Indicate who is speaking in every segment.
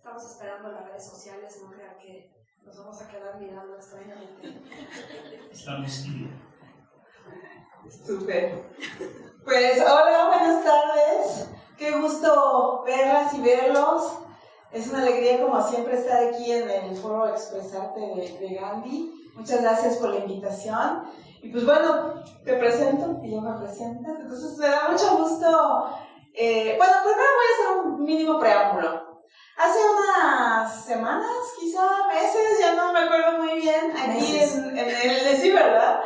Speaker 1: Estamos esperando las redes sociales, no crean que nos vamos a quedar mirando extrañamente.
Speaker 2: Estamos
Speaker 3: Súper. Pues hola, buenas tardes. Qué gusto verlas y verlos. Es una alegría como siempre estar aquí en el foro Expresarte de Gandhi. Muchas gracias por la invitación. Y pues bueno, te presento y yo me presento. Entonces me da mucho gusto. Primero voy a hacer un mínimo preámbulo. Hace unas semanas, quizá meses, ya no me acuerdo muy bien, aquí en el sí, ¿verdad?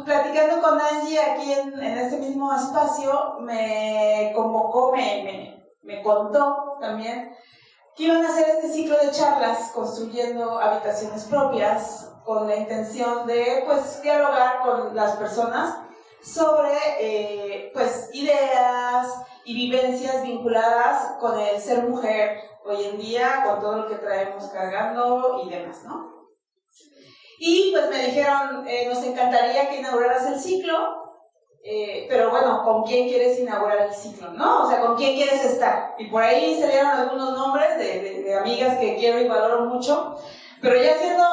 Speaker 3: Platicando con Angie aquí en este mismo espacio, me convocó, me contó también que iban a hacer este ciclo de charlas construyendo habitaciones propias con la intención de dialogar con las personas sobre ideas y vivencias vinculadas con el ser mujer hoy en día, con todo lo que traemos cargando y demás, ¿no? Y pues me dijeron, nos encantaría que inauguraras el ciclo, pero bueno, ¿con quién quieres inaugurar el ciclo, no? O sea, ¿con quién quieres estar? Y por ahí salieron algunos nombres de amigas que quiero y valoro mucho, pero ya haciendo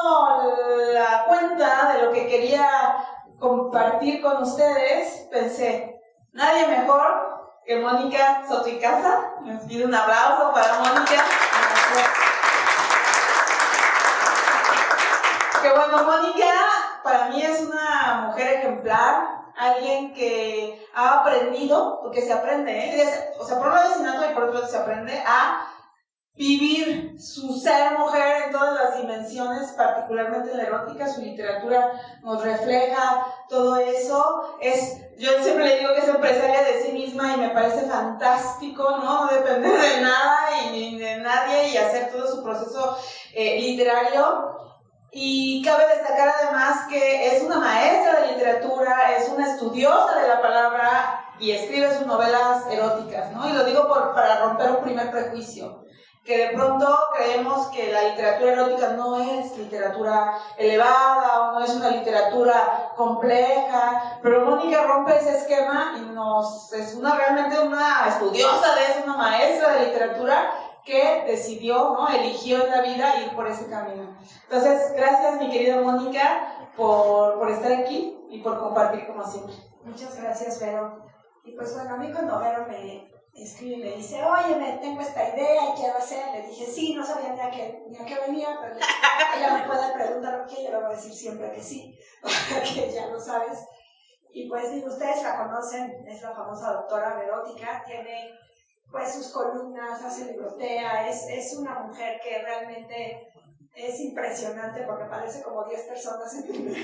Speaker 3: la cuenta de lo que quería compartir con ustedes, pensé, nadie mejor que Mónica Soto y Casa. Les pido un aplauso para Mónica. Que bueno, Mónica para mí es una mujer ejemplar, alguien que ha aprendido, porque se aprende, o sea, por un lado es innato y por otro lado se aprende a vivir su ser mujer en todas las dimensiones, particularmente en la erótica. Su literatura nos refleja todo eso. Yo siempre le digo que es empresaria de sí misma y me parece fantástico, ¿no? No depender de nada y ni de nadie y hacer todo su proceso literario. Y cabe destacar además que es una maestra de literatura, es una estudiosa de la palabra y escribe sus novelas eróticas, ¿no? Y lo digo para romper un primer prejuicio, que de pronto creemos que la literatura erótica no es literatura elevada o no es una literatura compleja, pero Mónica rompe ese esquema y es realmente una estudiosa de eso, una maestra de literatura que decidió, ¿no? Eligió en la vida ir por ese camino. Entonces, gracias mi querida Mónica por estar aquí y por compartir como siempre.
Speaker 1: Muchas gracias, Vero. Y pues bueno, a mí cuando Vero me escribe y me dice, oye, tengo esta idea y quiero hacer, le dije sí, no sabía ni a qué venía, pero ella me puede preguntar qué, yo le voy a decir siempre que sí, que ya lo sabes. Y pues si ustedes la conocen, es la famosa doctora Verótica, tiene pues sus columnas, hace librotea, es una mujer que realmente es impresionante porque parece como 10 personas en una.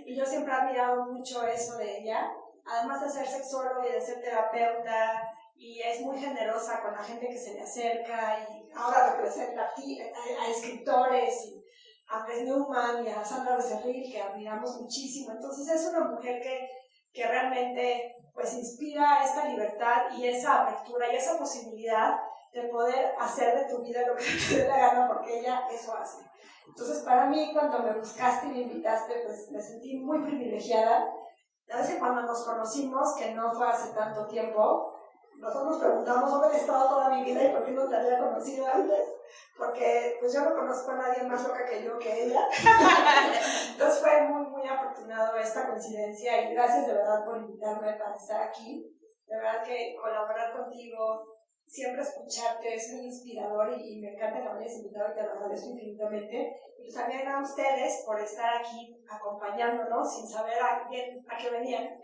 Speaker 1: Y yo siempre he admirado mucho eso de ella, además de ser sexóloga y de ser terapeuta, y es muy generosa con la gente que se le acerca, y ahora representa a escritores, y a Andrés Newman y a Sandra Becerril, que admiramos muchísimo. Entonces es una mujer que realmente pues inspira esta libertad y esa apertura y esa posibilidad de poder hacer de tu vida lo que te dé la gana, porque ella eso hace. Entonces para mí, cuando me buscaste y me invitaste, pues me sentí muy privilegiada. A veces cuando nos conocimos, que no fue hace tanto tiempo, nosotros nos preguntamos dónde he estado toda mi vida y por qué no te había conocido antes, porque pues yo no conozco a nadie más loca que yo que ella. Entonces fue muy, muy afortunado esta coincidencia y gracias de verdad por invitarme para estar aquí. De verdad que colaborar contigo, siempre escucharte es muy inspirador y me encanta que me hayas invitado y te lo agradezco infinitamente. Y pues también a ustedes por estar aquí acompañándonos sin saber bien a qué venían.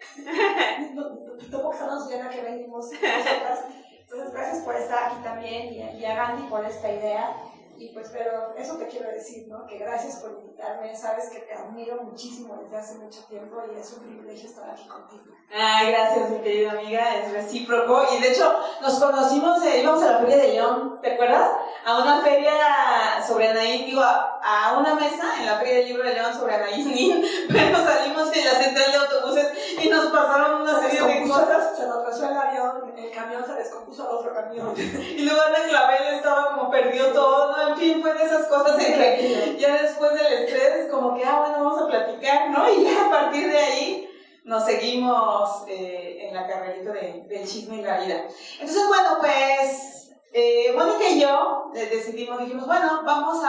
Speaker 1: Tampoco sabemos bien a qué venimos nosotras. Entonces gracias por estar aquí también y a Gandhi por esta idea. Y pues, pero eso te quiero decir, ¿no? Que gracias por invitarme, sabes que te admiro muchísimo desde hace mucho tiempo y es un privilegio estar aquí contigo.
Speaker 3: Ay, gracias mi querida amiga, es recíproco. Y de hecho nos conocimos, íbamos a la Feria de León, ¿te acuerdas? A una feria sobre Anaïs, a una mesa en la Feria del Libro de León sobre Anaïs Nin, pero salimos en la central de autobuses y nos pasaron una serie de cosas.
Speaker 1: Se nos pasó el avión, el camión se descompuso al otro camión.
Speaker 3: Y luego Ana Clavel estaba como perdió todo, ¿no? En fin, fue de esas cosas en que ya después del estrés, como que, bueno, vamos a platicar, ¿no? Y ya a partir de ahí nos seguimos en la carrerita del chisme y la vida. Entonces, bueno, pues Mónica y yo dijimos, bueno, ¿de qué vamos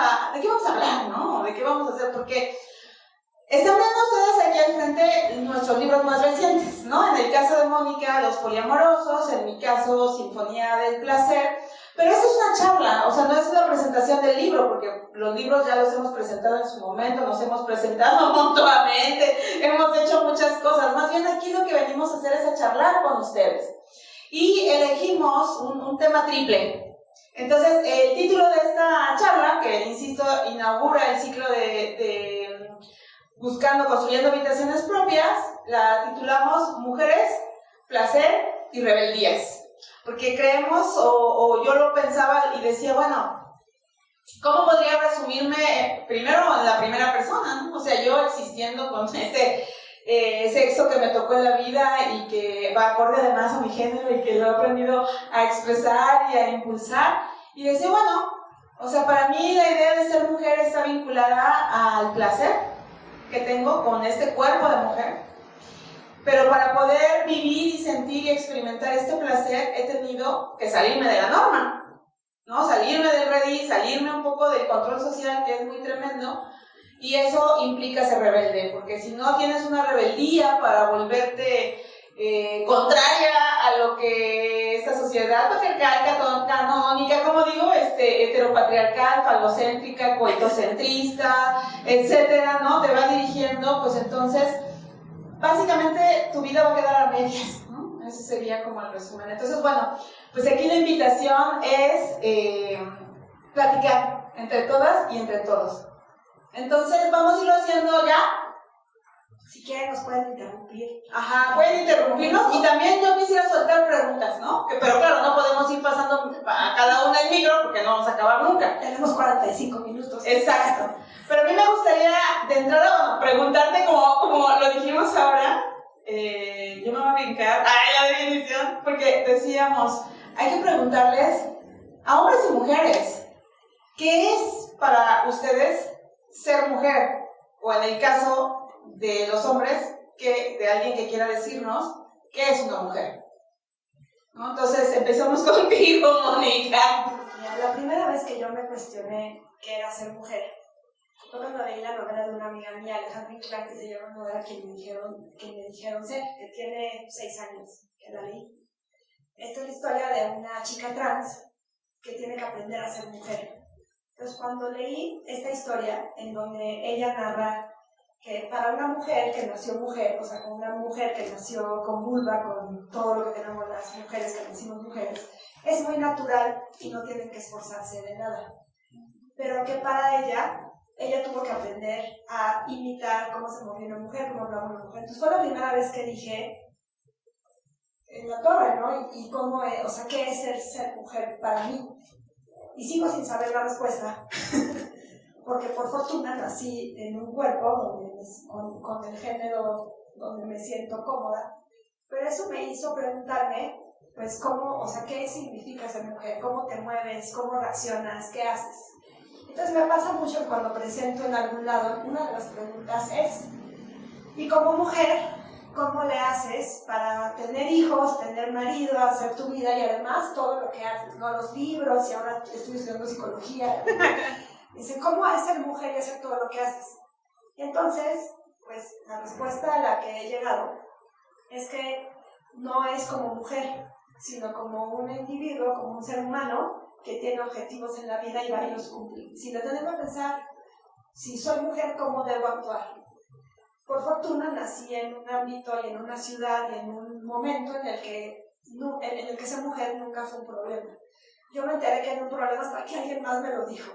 Speaker 3: a hablar, no? ¿De qué vamos a hacer? Porque están viendo ustedes aquí al frente nuestros libros más recientes, ¿no? En el caso de Mónica, Los Poliamorosos, en mi caso, Sinfonía del Placer. Pero esta es una charla, o sea, no es una presentación del libro, porque los libros ya los hemos presentado en su momento, nos hemos presentado mutuamente, hemos hecho muchas cosas. Más bien aquí lo que venimos a hacer es a charlar con ustedes. Y elegimos un tema triple. Entonces, el título de esta charla, que insisto, inaugura el ciclo de construyendo habitaciones propias, la titulamos Mujeres, Placer y Rebeldías. Porque creemos, o yo lo pensaba y decía, bueno, ¿cómo podría resumirme primero en la primera persona, ¿no? O sea, yo existiendo con este sexo que me tocó en la vida y que va acorde además a mi género y que lo he aprendido a expresar y a impulsar. Y decía, bueno, o sea, para mí la idea de ser mujer está vinculada al placer que tengo con este cuerpo de mujer. Pero para poder vivir y sentir y experimentar este placer he tenido que salirme de la norma, ¿no? Salirme del redil, salirme un poco del control social, que es muy tremendo, y eso implica ser rebelde, porque si no tienes una rebeldía para volverte contraria a lo que esta sociedad patriarcal, canónica, como digo, heteropatriarcal, falocéntrica, coitocentrista, etcétera, ¿no? Te va dirigiendo, pues entonces básicamente tu vida va a quedar a medias, ¿no? Ese sería como el resumen. Entonces, bueno, pues aquí la invitación es platicar entre todas y entre todos. Entonces, vamos a irlo haciendo ya.
Speaker 1: Si quieren nos pueden interrumpir.
Speaker 3: Ajá, pueden interrumpirnos y también yo quisiera soltar preguntas, ¿no? Pero claro, no podemos ir pasando a cada una el micro porque no vamos a acabar nunca.
Speaker 1: Tenemos 45 minutos.
Speaker 3: Exacto. Pero a mí me gustaría de entrada, bueno, preguntarte como lo dijimos ahora, yo me voy a brincar la definición, porque decíamos, hay que preguntarles a hombres y mujeres, ¿qué es para ustedes ser mujer? O en el caso de los hombres, de alguien que quiera decirnos, ¿qué es una mujer? ¿No? Entonces, empezamos contigo, Mónica.
Speaker 1: Mira, la primera vez que yo me cuestioné qué era ser mujer, fue cuando leí la novela de una amiga mía, Alejandra Inclán, que se llama Novela que me dijeron ser, que tiene 6 años, que la leí. Esta es la historia de una chica trans que tiene que aprender a ser mujer. Entonces, cuando leí esta historia, en donde ella narra que para una mujer que nació mujer, o sea, con una mujer que nació con vulva, con todo lo que tenemos las mujeres que nacimos mujeres, es muy natural y no tienen que esforzarse de nada. Pero que para ella tuvo que aprender a imitar cómo se movía una mujer, cómo hablaba una mujer. Entonces fue la primera vez que dije, en la torre, ¿no? Y cómo es, o sea, ¿qué es ser mujer para mí? Y sigo sin saber la respuesta, porque por fortuna nací en un cuerpo con el género donde me siento cómoda, pero eso me hizo preguntarme, pues, cómo, o sea, ¿qué significa ser mujer? ¿Cómo te mueves? ¿Cómo reaccionas? ¿Qué haces? Entonces me pasa mucho que cuando presento en algún lado, una de las preguntas es, ¿y como mujer, cómo le haces para tener hijos, tener marido, hacer tu vida y además todo lo que haces, ¿no? Los libros, y ahora estoy estudiando psicología. Dice, ¿cómo es ser mujer y hacer todo lo que haces? Y entonces, pues la respuesta a la que he llegado es que no es como mujer, sino como un individuo, como un ser humano que tiene objetivos en la vida y va a irlos cumplir. Si lo tenemos que pensar, si soy mujer, ¿cómo debo actuar? Por fortuna nací en un ámbito y en una ciudad y en un momento en el que ser mujer nunca fue un problema. Yo me enteré que era un problema hasta que alguien más me lo dijo.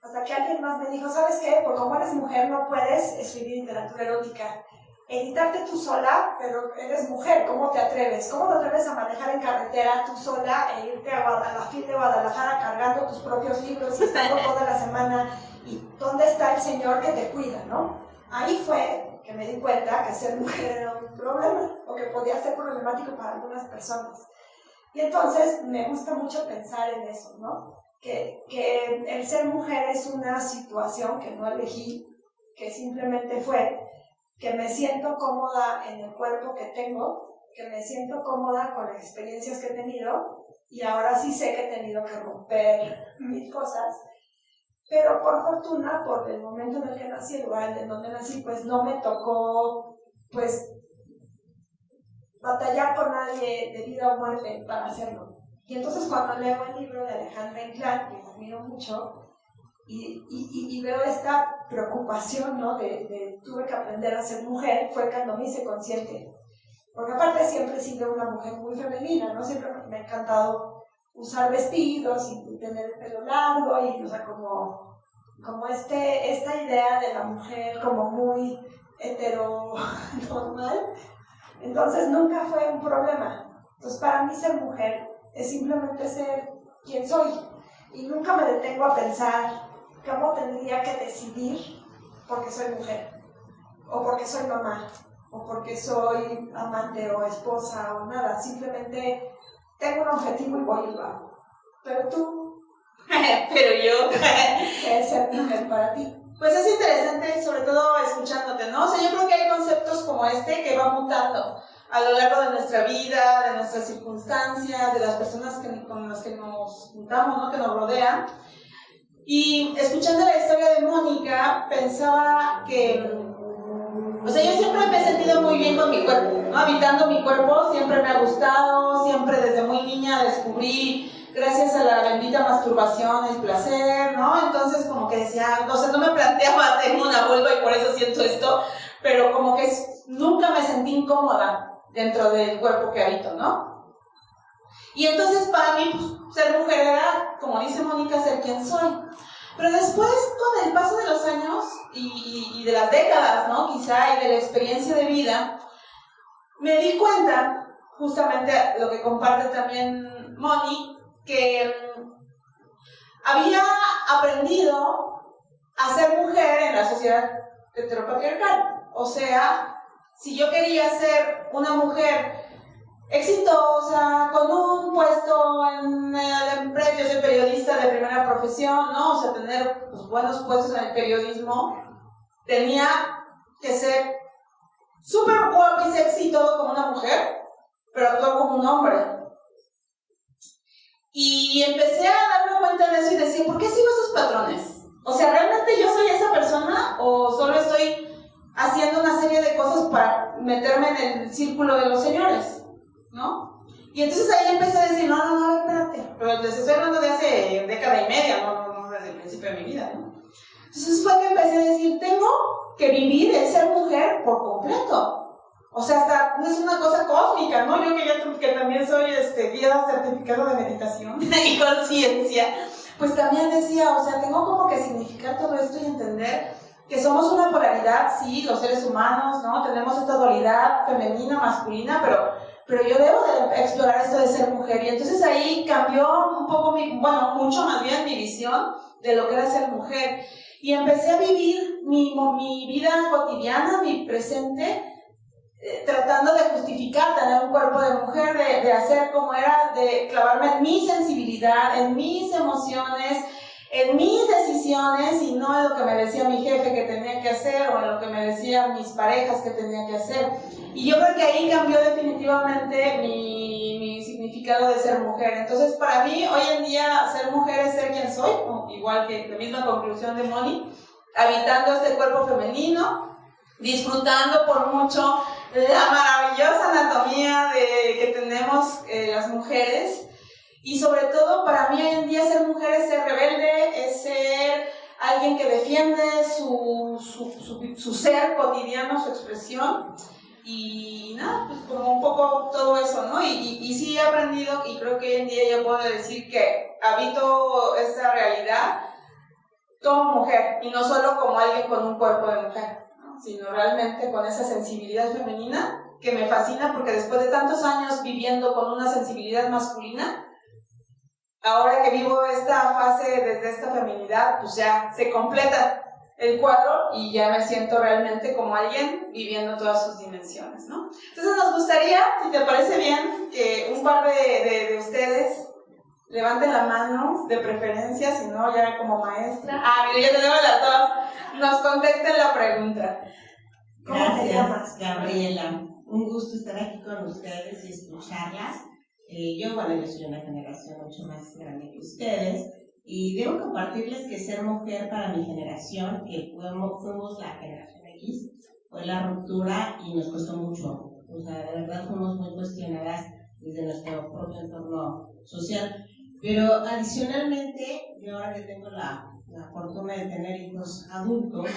Speaker 1: Hasta que alguien más me dijo, ¿sabes qué? Porque como eres mujer no puedes escribir literatura erótica. Editarte tú sola, pero eres mujer, ¿cómo te atreves? ¿Cómo te atreves a manejar en carretera tú sola e irte a la FIL de Guadalajara cargando tus propios libros y estando toda la semana? ¿Y dónde está el señor que te cuida, no? Ahí fue que me di cuenta que ser mujer era un problema, o que podía ser problemático para algunas personas. Y entonces me gusta mucho pensar en eso, ¿no? Que el ser mujer es una situación que no elegí, que simplemente fue, que me siento cómoda en el cuerpo que tengo, que me siento cómoda con las experiencias que he tenido y ahora sí sé que he tenido que romper mil cosas, pero por fortuna, por el momento en el que nací, el lugar en donde nací, pues no me tocó, pues, batallar con nadie de vida o muerte para hacerlo. Y entonces cuando leo el libro de Alejandra Inclán, que admiro mucho, y veo esta preocupación, ¿no? de tuve que aprender a ser mujer, fue cuando me hice consciente. Porque aparte siempre he sido una mujer muy femenina, ¿no? Siempre me ha encantado usar vestidos y tener el pelo largo, y o sea, como esta idea de la mujer como muy heteronormal. Entonces nunca fue un problema. Entonces para mí ser mujer es simplemente ser quien soy. Y nunca me detengo a pensar cómo tendría que decidir porque soy mujer, o porque soy mamá, o porque soy amante o esposa o nada. Simplemente tengo un objetivo y voy y lo hago. Pero tú,
Speaker 2: pero yo,
Speaker 1: ¿qué es ser mujer para ti?
Speaker 2: pues es interesante, sobre todo escuchándote, ¿no? O sea, yo creo que hay conceptos como este que van mutando a lo largo de nuestra vida, de nuestras circunstancias, de las personas con las que nos juntamos, ¿no? Que nos rodean. Y escuchando la historia de Mónica, pensaba que, o sea, yo siempre me he sentido muy bien con mi cuerpo, ¿no? Habitando mi cuerpo, siempre me ha gustado, siempre desde muy niña descubrí, gracias a la bendita masturbación, el placer, ¿no? Entonces como que decía, o sea, no me planteaba, tengo una vulva y por eso siento esto, pero como que nunca me sentí incómoda dentro del cuerpo que habito, ¿no? Y entonces para mí, pues, ser mujer era, como dice Mónica, ser quien soy. Pero después, con el paso de los años y de las décadas, ¿no? Quizá, y de la experiencia de vida, me di cuenta, justamente lo que comparte también Moni, que había aprendido a ser mujer en la sociedad heteropatriarcal. O sea, si yo quería ser una mujer exitosa, con un puesto en la empresa, yo soy periodista de primera profesión, ¿no? O sea, tener pues, buenos puestos en el periodismo, tenía que ser súper guapa y sexy y todo como una mujer, pero actuar como un hombre. Y empecé a darme cuenta de eso y decir, ¿por qué sigo esos patrones? O sea, ¿realmente yo soy esa persona o solo estoy haciendo una serie de cosas para meterme en el círculo de los señores, ¿no? Y entonces ahí empecé a decir, no, espérate, pero les estoy hablando de hace década y media, no desde el principio de mi vida, ¿no? Entonces fue que empecé a decir, tengo que vivir el ser mujer por completo. O sea, hasta no es una cosa cósmica, ¿no? Yo que también soy guía certificado de meditación y conciencia, pues también decía, o sea, tengo como que significar todo esto y entender que somos una polaridad, sí, los seres humanos, ¿no? Tenemos esta dualidad femenina, masculina, pero yo debo de explorar esto de ser mujer. Y entonces ahí cambió un poco, mucho más bien mi visión de lo que era ser mujer. Y empecé a vivir mi vida cotidiana, mi presente, tratando de justificar tener un cuerpo de mujer, de hacer como era, de clavarme en mi sensibilidad, en mis emociones, en mis decisiones y no en lo que me decía mi jefe que tenía que hacer o en lo que me decían mis parejas que tenía que hacer. Y yo creo que ahí cambió definitivamente mi significado de ser mujer. Entonces, para mí, hoy en día, ser mujer es ser quien soy, igual que la misma conclusión de Moni, habitando este cuerpo femenino, disfrutando por mucho la maravillosa anatomía que tenemos las mujeres. Y sobre todo, para mí hoy en día ser mujer es ser rebelde, es ser alguien que defiende su ser cotidiano, su expresión. Y nada, pues como un poco todo eso, ¿no? Y sí he aprendido, y creo que hoy en día yo puedo decir que habito esta realidad como mujer, y no solo como alguien con un cuerpo de mujer, ¿no? Sino realmente con esa sensibilidad femenina que me fascina, porque después de tantos años viviendo con una sensibilidad masculina, ahora que vivo esta fase desde esta feminidad, pues ya se completa el cuadro y ya me siento realmente como alguien viviendo todas sus dimensiones, ¿no? Entonces nos gustaría, si te parece bien, que un par de ustedes levanten la mano, de preferencia, si no ya como maestra. Mira, ya tenemos las dos. Nos contesten la pregunta.
Speaker 4: Gracias, Gabriela. Un gusto estar aquí con ustedes y escucharlas. Yo soy una generación mucho más grande que ustedes y debo compartirles que ser mujer para mi generación, que fuimos la generación X, fue la ruptura y nos costó mucho. O sea, de verdad fuimos muy cuestionadas desde nuestro propio entorno social. Pero adicionalmente, yo ahora que tengo la fortuna de tener hijos adultos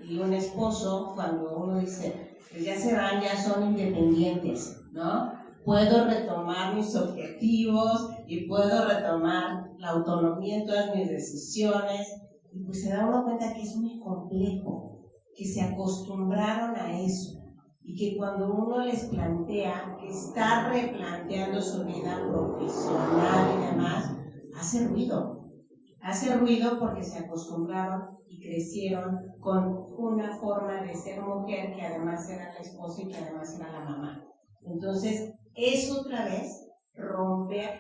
Speaker 4: y un esposo, cuando uno dice, pues ya se van, ya son independientes, ¿no? Puedo retomar mis objetivos y puedo retomar la autonomía en todas mis decisiones. Y pues se da uno cuenta que es muy complejo, que se acostumbraron a eso. Y que cuando uno les plantea que está replanteando su vida profesional y demás, hace ruido. Hace ruido porque se acostumbraron y crecieron con una forma de ser mujer que además era la esposa y que además era la mamá. Entonces, es otra vez romper,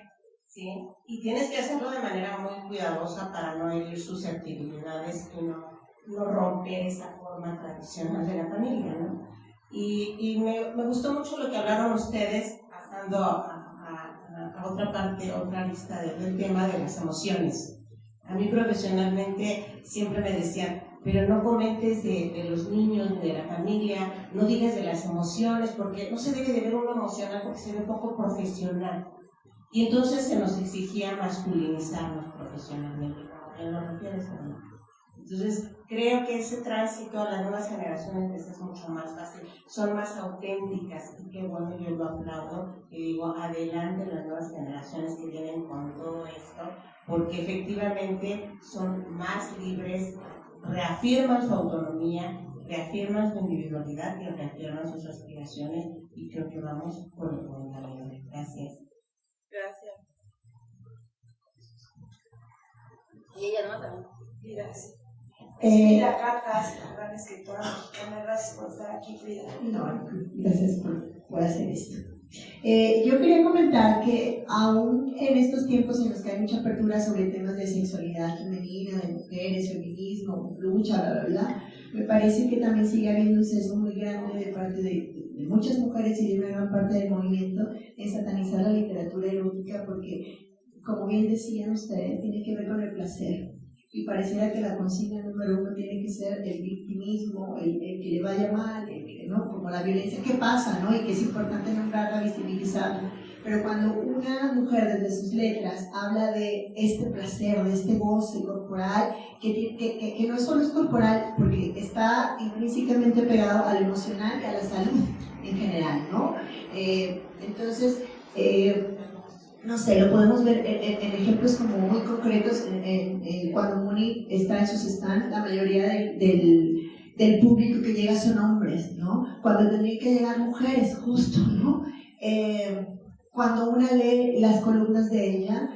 Speaker 4: ¿sí? Y tienes que hacerlo de manera muy cuidadosa para no herir susceptibilidades y no romper esa forma tradicional de la familia, ¿no? Y me gustó mucho lo que hablaron ustedes, pasando a otra parte, otra lista del tema de las emociones. A mí profesionalmente siempre me decían, pero no comentes de los niños, de la familia, no digas de las emociones, porque no se debe de ver uno emocional porque se ve poco profesional. Y entonces se nos exigía masculinizarnos profesionalmente, en lo refieres a mí. Entonces, creo que ese tránsito a las nuevas generaciones es mucho más fácil, son más auténticas, y qué bueno, yo lo aplaudo, y digo, adelante las nuevas generaciones que vienen con todo esto, porque efectivamente son más libres, reafirman su autonomía, reafirman su individualidad y reafirman sus aspiraciones, y creo que vamos por el buen camino. Gracias.
Speaker 2: Gracias. Y ella no también.
Speaker 1: Gracias. Frida Cartas, la gran escritora mexicana, gracias por estar aquí, Frida.
Speaker 5: No, gracias por hacer esto. Yo quería comentar que aún en estos tiempos en los que hay mucha apertura sobre temas de sexualidad femenina, de mujeres, feminismo, lucha, bla, bla, bla, me parece que también sigue habiendo un sesgo muy grande de parte de muchas mujeres y de una gran parte del movimiento en satanizar la literatura erótica porque, como bien decían ustedes, tiene que ver con el placer. Y pareciera que la consigna número uno tiene que ser el victimismo, el que le vaya mal, ¿no? Como la violencia que pasa, ¿no? Y que es importante nombrarla, visibilizarla. Pero cuando una mujer desde sus letras habla de este placer, de este goce corporal, que no solo es corporal, porque está intrínsecamente pegado a lo emocional y a la salud en general, ¿no? Entonces, no sé, lo podemos ver en ejemplos como muy concretos. Cuando Moni está en sus stands, la mayoría del público que llega son hombres, ¿no? Cuando tendrían que llegar mujeres, justo, ¿no? Cuando una lee las columnas de ella,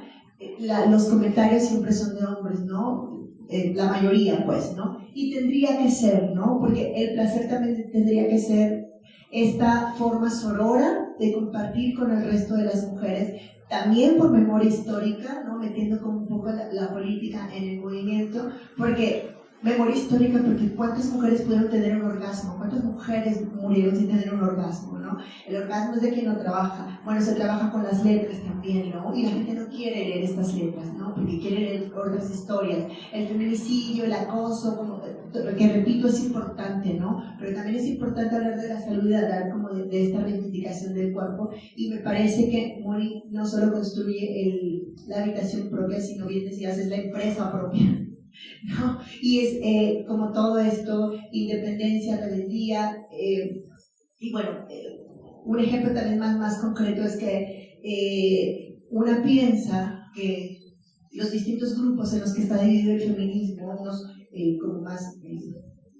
Speaker 5: los comentarios siempre son de hombres, ¿no? La mayoría, pues, ¿no? Y tendría que ser, ¿no? Porque el placer también tendría que ser esta forma sorora de compartir con el resto de las mujeres, también por memoria histórica, ¿no? Metiendo como un poco la política en el movimiento, porque memoria histórica, porque ¿cuántas mujeres pudieron tener un orgasmo? ¿Cuántas mujeres murieron sin tener un orgasmo, no? El orgasmo es de quien no trabaja. Bueno, se trabaja con las letras también, ¿no? Y la gente no quiere leer estas letras, ¿no? Porque quiere leer otras historias. El feminicidio, el acoso, como que repito, es importante, ¿no? Pero también es importante hablar de la salud y hablar como de esta reivindicación del cuerpo. Y me parece que Moni no solo construye la habitación propia, sino bien decías, es la empresa propia, ¿no? Y es como todo esto, independencia, rebeldía, y bueno, un ejemplo también más concreto es que una piensa que los distintos grupos en los que está dividido el feminismo, unos como más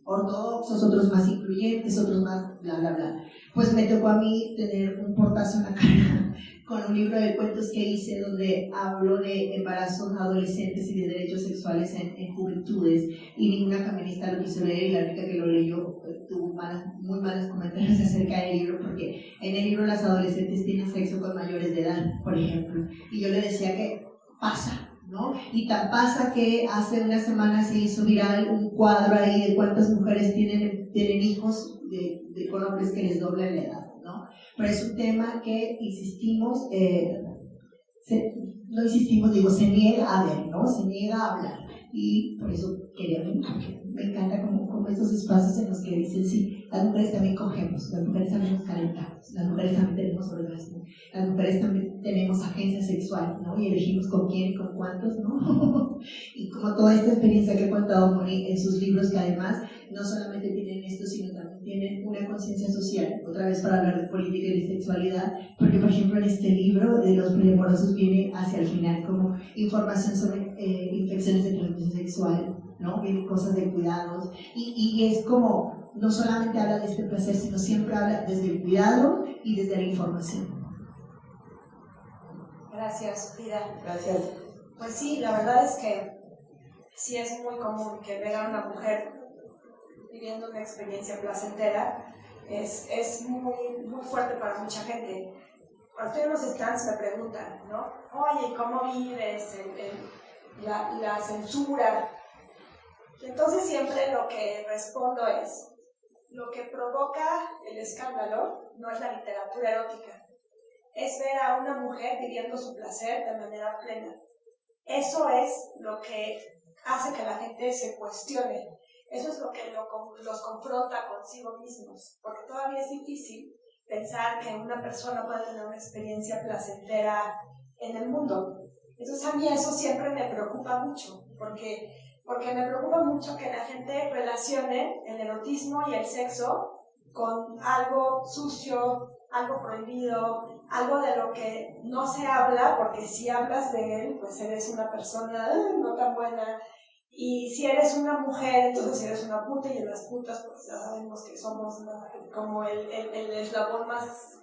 Speaker 5: ortodoxos, otros más incluyentes, otros más bla bla bla, pues me tocó a mí tener un portazo en la cara con un libro de cuentos que hice donde hablo de embarazos adolescentes y de derechos sexuales en juventudes, y ninguna feminista lo quiso leer, y la única que lo leyó tuvo muy malos comentarios acerca del libro, porque en el libro las adolescentes tienen sexo con mayores de edad, por ejemplo, y yo le decía que pasa, ¿no? Y tan pasa que hace unas semanas se hizo viral un cuadro ahí de cuántas mujeres tienen hijos con hombres que les doblan la edad, ¿no? Pero es un tema que insistimos, no insistimos, digo, se niega a ver, ¿no? Se niega a hablar. Y por eso quería venir. Me encanta como estos espacios en los que dicen, sí, las mujeres también cogemos, las mujeres también nos calentamos, las mujeres también tenemos orgasmo, las mujeres también tenemos agencia sexual, ¿no? Y elegimos con quién y con cuántos, ¿no? Y como toda esta experiencia que ha contado Moni en sus libros, que además no solamente tienen esto, sino también tienen una conciencia social, otra vez para hablar de política y de sexualidad, porque por ejemplo en este libro de los poliamorosos viene hacia el final como información sobre infecciones de transmisión sexual, ¿no? Vienen cosas de cuidados, y es como, no solamente habla de este placer, sino siempre habla desde el cuidado y desde la información.
Speaker 1: Gracias, Frida.
Speaker 3: Gracias.
Speaker 1: Pues sí, la verdad es que sí es muy común que ver a una mujer viviendo una experiencia placentera. Es muy, muy fuerte para mucha gente. Cuando estoy en los stands me preguntan, ¿no? Oye, ¿cómo vives? La censura. Y entonces siempre lo que respondo es, lo que provoca el escándalo no es la literatura erótica, es ver a una mujer viviendo su placer de manera plena. Eso es lo que hace que la gente se cuestione. Eso es lo que los confronta consigo mismos, porque todavía es difícil pensar que una persona puede tener una experiencia placentera en el mundo. Entonces a mí eso siempre me preocupa mucho, porque me preocupa mucho que la gente relacione el erotismo y el sexo con algo sucio, algo prohibido, algo de lo que no se habla, porque si hablas de él, pues eres una persona no tan buena. Y si eres una mujer, entonces eres una puta, y en las putas pues ya sabemos que somos como el eslabón más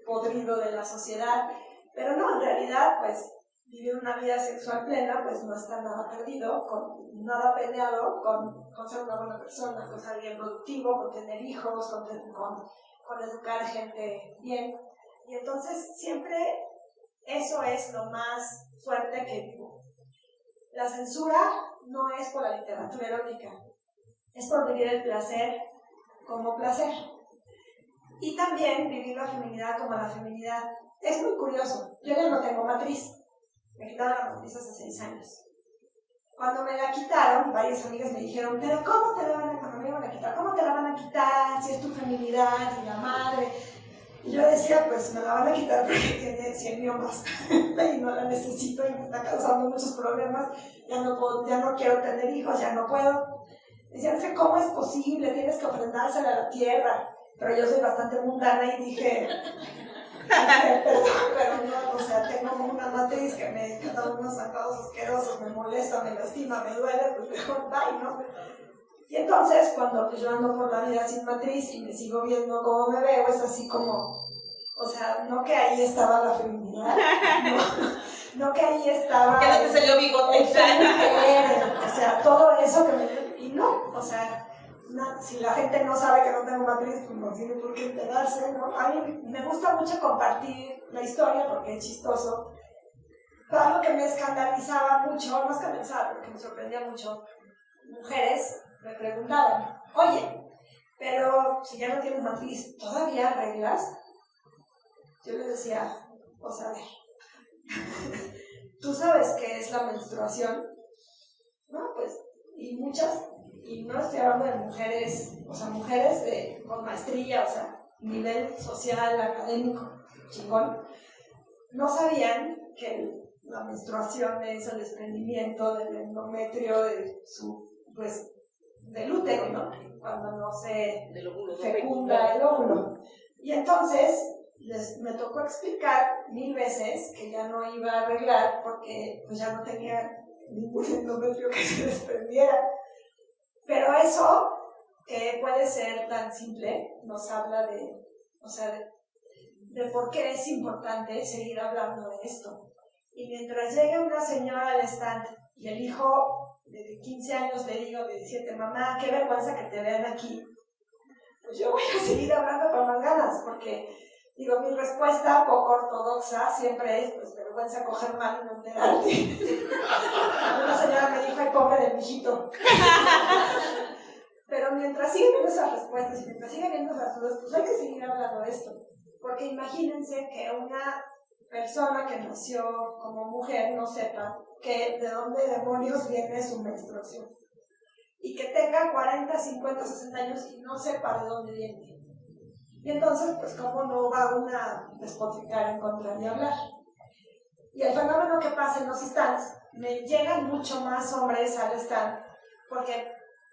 Speaker 1: podrido de la sociedad. Pero no, en realidad, pues vivir una vida sexual plena, pues no está nada perdido, nada peleado con ser una buena persona, con ser alguien productivo, con tener hijos, con educar gente bien. Y entonces siempre eso es lo más fuerte que vivo. La censura no es por la literatura erótica, es por vivir el placer como placer. Y también vivir la feminidad como la feminidad. Es muy curioso, yo ya no tengo matriz, me quitaron la matriz hace 6 años. Cuando me la quitaron, varias amigas me dijeron, pero ¿cómo te la van a quitar? ¿Cómo te la van a quitar si es tu feminidad y la madre? Y yo decía, pues me la van a quitar porque tiene 100 miomas y no la necesito y me está causando muchos problemas, ya no quiero tener hijos, ya no puedo. Decían, ¿cómo es posible? Tienes que ofrendársela a la tierra. Pero yo soy bastante mundana y dije, perdón, pero no, o sea, tengo una matriz que me da unos sangrados asquerosos, me molesta, me lastima, me duele, pues mejor bye, ¿no? Y entonces, cuando pues, yo ando por la vida sin matriz y me sigo viendo como me veo, es así como, o sea, no que ahí estaba la feminidad, no que ahí estaba...
Speaker 2: Que no te salió bigote.
Speaker 1: O sea, todo eso que me... Y no, o sea... si la gente no sabe que no tengo matriz, pues no tiene por qué enterarse, ¿no? A mí me gusta mucho compartir la historia porque es chistoso. Pero algo que me escandalizaba mucho, no escandalizaba, porque me sorprendía mucho, mujeres me preguntaban, oye, pero si ya no tienes matriz, ¿todavía arreglas? Yo les decía, pues a ver, ¿tú sabes qué es la menstruación? No, pues, y muchas... Y no estoy hablando de mujeres, o sea, mujeres con maestría, o sea, nivel social, académico, chingón, no sabían que la menstruación es el desprendimiento del endometrio del útero, ¿no? Cuando no se fecunda el óvulo. Y entonces me tocó explicar 1000 veces que ya no iba a arreglar porque pues ya no tenía ningún endometrio que se desprendiera. Pero eso, que puede ser tan simple, nos habla de por qué es importante seguir hablando de esto. Y mientras llegue una señora al stand y el hijo de 15 años le digo, de 17, mamá, qué vergüenza que te vean aquí, pues yo voy a seguir hablando con más ganas, porque digo, mi respuesta poco ortodoxa siempre es, pues vergüenza coger mal y no enterarte. Una señora me dijo, ay, pobre del mijito. Pero mientras siguen viendo esas respuestas y mientras siguen viendo esas dudas, pues hay que seguir hablando de esto. Porque imagínense que una persona que nació como mujer no sepa que de dónde demonios viene su menstruación. Y que tenga 40, 50, 60 años y no sepa de dónde viene. Y entonces, pues, ¿cómo no va una a despotricar en contra de hablar? Y el fenómeno que pasa en los stands, me llegan mucho más hombres al stand, porque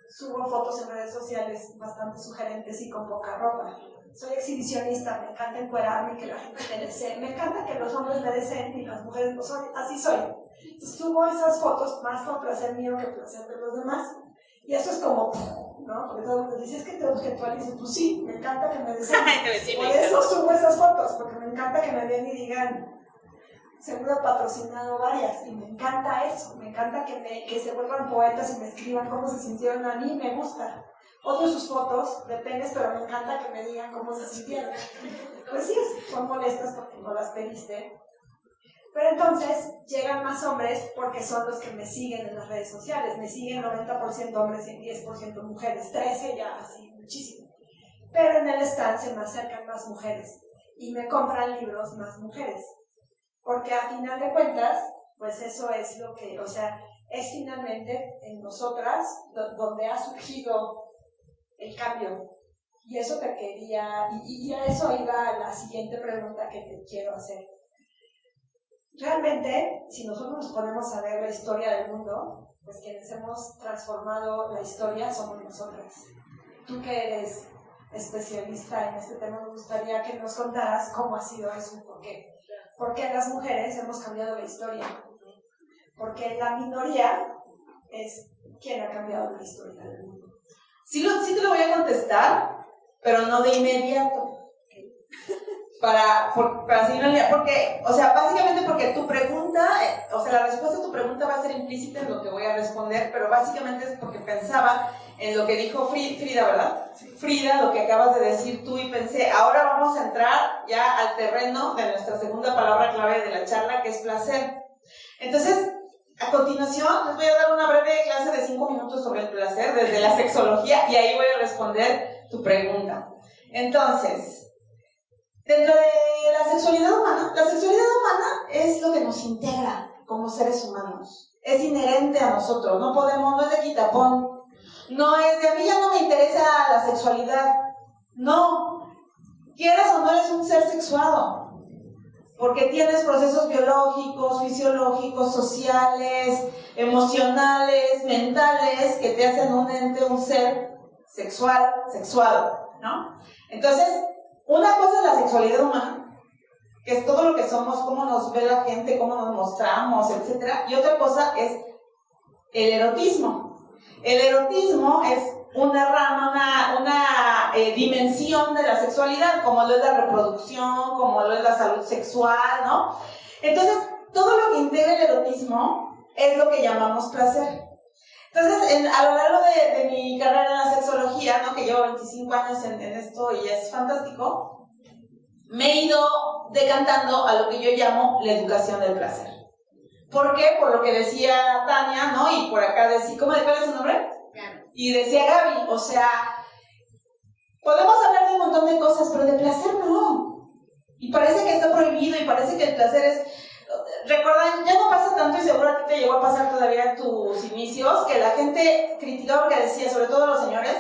Speaker 1: subo fotos en redes sociales bastante sugerentes y con poca ropa. Soy exhibicionista, me encanta encuerarme y que la gente me desee. Me encanta que los hombres me deseen y las mujeres no soy. Así soy. Entonces subo esas fotos más por placer mío que placer de los demás. Y eso es como, ¿no? Porque todo el mundo dice, es que te objetualizo. Pues sí, me encanta que me deseen. Por eso subo esas fotos, porque me encanta que me vean y digan, seguro he patrocinado varias, y me encanta eso. Me encanta que se vuelvan poetas y me escriban cómo se sintieron. A mí me gusta. Odio sus fotos de penes, pero me encanta que me digan cómo se sintieron. Pues sí, son molestas porque no las pediste. Pero entonces llegan más hombres porque son los que me siguen en las redes sociales. Me siguen 90% hombres y 10% mujeres. 13 ya, así, muchísimo. Pero en el stand se me acercan más mujeres y me compran libros más mujeres. Porque a final de cuentas, pues eso es lo que, o sea, es finalmente en nosotras donde ha surgido el cambio. Y eso te quería, y a eso iba la siguiente pregunta que te quiero hacer. Realmente, si nosotros nos ponemos a ver la historia del mundo, pues quienes hemos transformado la historia somos nosotras. Tú que eres especialista en este tema, me gustaría que nos contaras cómo ha sido eso y por qué. Porque las mujeres hemos cambiado la historia. Porque la minoría es quien ha cambiado la historia del mundo.
Speaker 3: Sí te lo voy a contestar, pero no de inmediato. Para seguir, porque, o sea, básicamente porque tu pregunta, o sea, la respuesta a tu pregunta va a ser implícita en lo que voy a responder, pero básicamente es porque pensaba en lo que dijo Frida, ¿verdad? Sí. Frida, lo que acabas de decir tú, y pensé, ahora vamos a entrar ya al terreno de nuestra segunda palabra clave de la charla, que es placer. Entonces, a continuación, les voy a dar una breve clase de 5 minutos sobre el placer desde la sexología, y ahí voy a responder tu pregunta. Entonces, dentro de la sexualidad humana es lo que nos integra como seres humanos. Es inherente a nosotros, no es de quitapón. No es de a mí ya no me interesa la sexualidad. No, quieras o no eres un ser sexuado, porque tienes procesos biológicos, fisiológicos, sociales, emocionales, mentales, que te hacen un ente, un ser sexuado, ¿no? Entonces, una cosa es la sexualidad humana, que es todo lo que somos, cómo nos ve la gente, cómo nos mostramos, etc. Y otra cosa es el erotismo. El erotismo es una rama, una dimensión de la sexualidad, como lo es la reproducción, como lo es la salud sexual, ¿no? Entonces, todo lo que integra el erotismo es lo que llamamos placer. Entonces, a lo largo de mi carrera en la sexología, ¿no? Que llevo 25 años en esto y es fantástico, me he ido decantando a lo que yo llamo la educación del placer. ¿Por qué? Por lo que decía Tania, ¿no? Y por acá decía, ¿cuál es su nombre?
Speaker 4: Gaby.
Speaker 3: Y decía Gaby, o sea, podemos hablar de un montón de cosas, pero de placer no. Y parece que está prohibido y parece que el placer es... Recuerdan, ya no pasa tanto y seguro a ti te llegó a pasar todavía en tus inicios, que la gente criticaba porque decía, sobre todo los señores,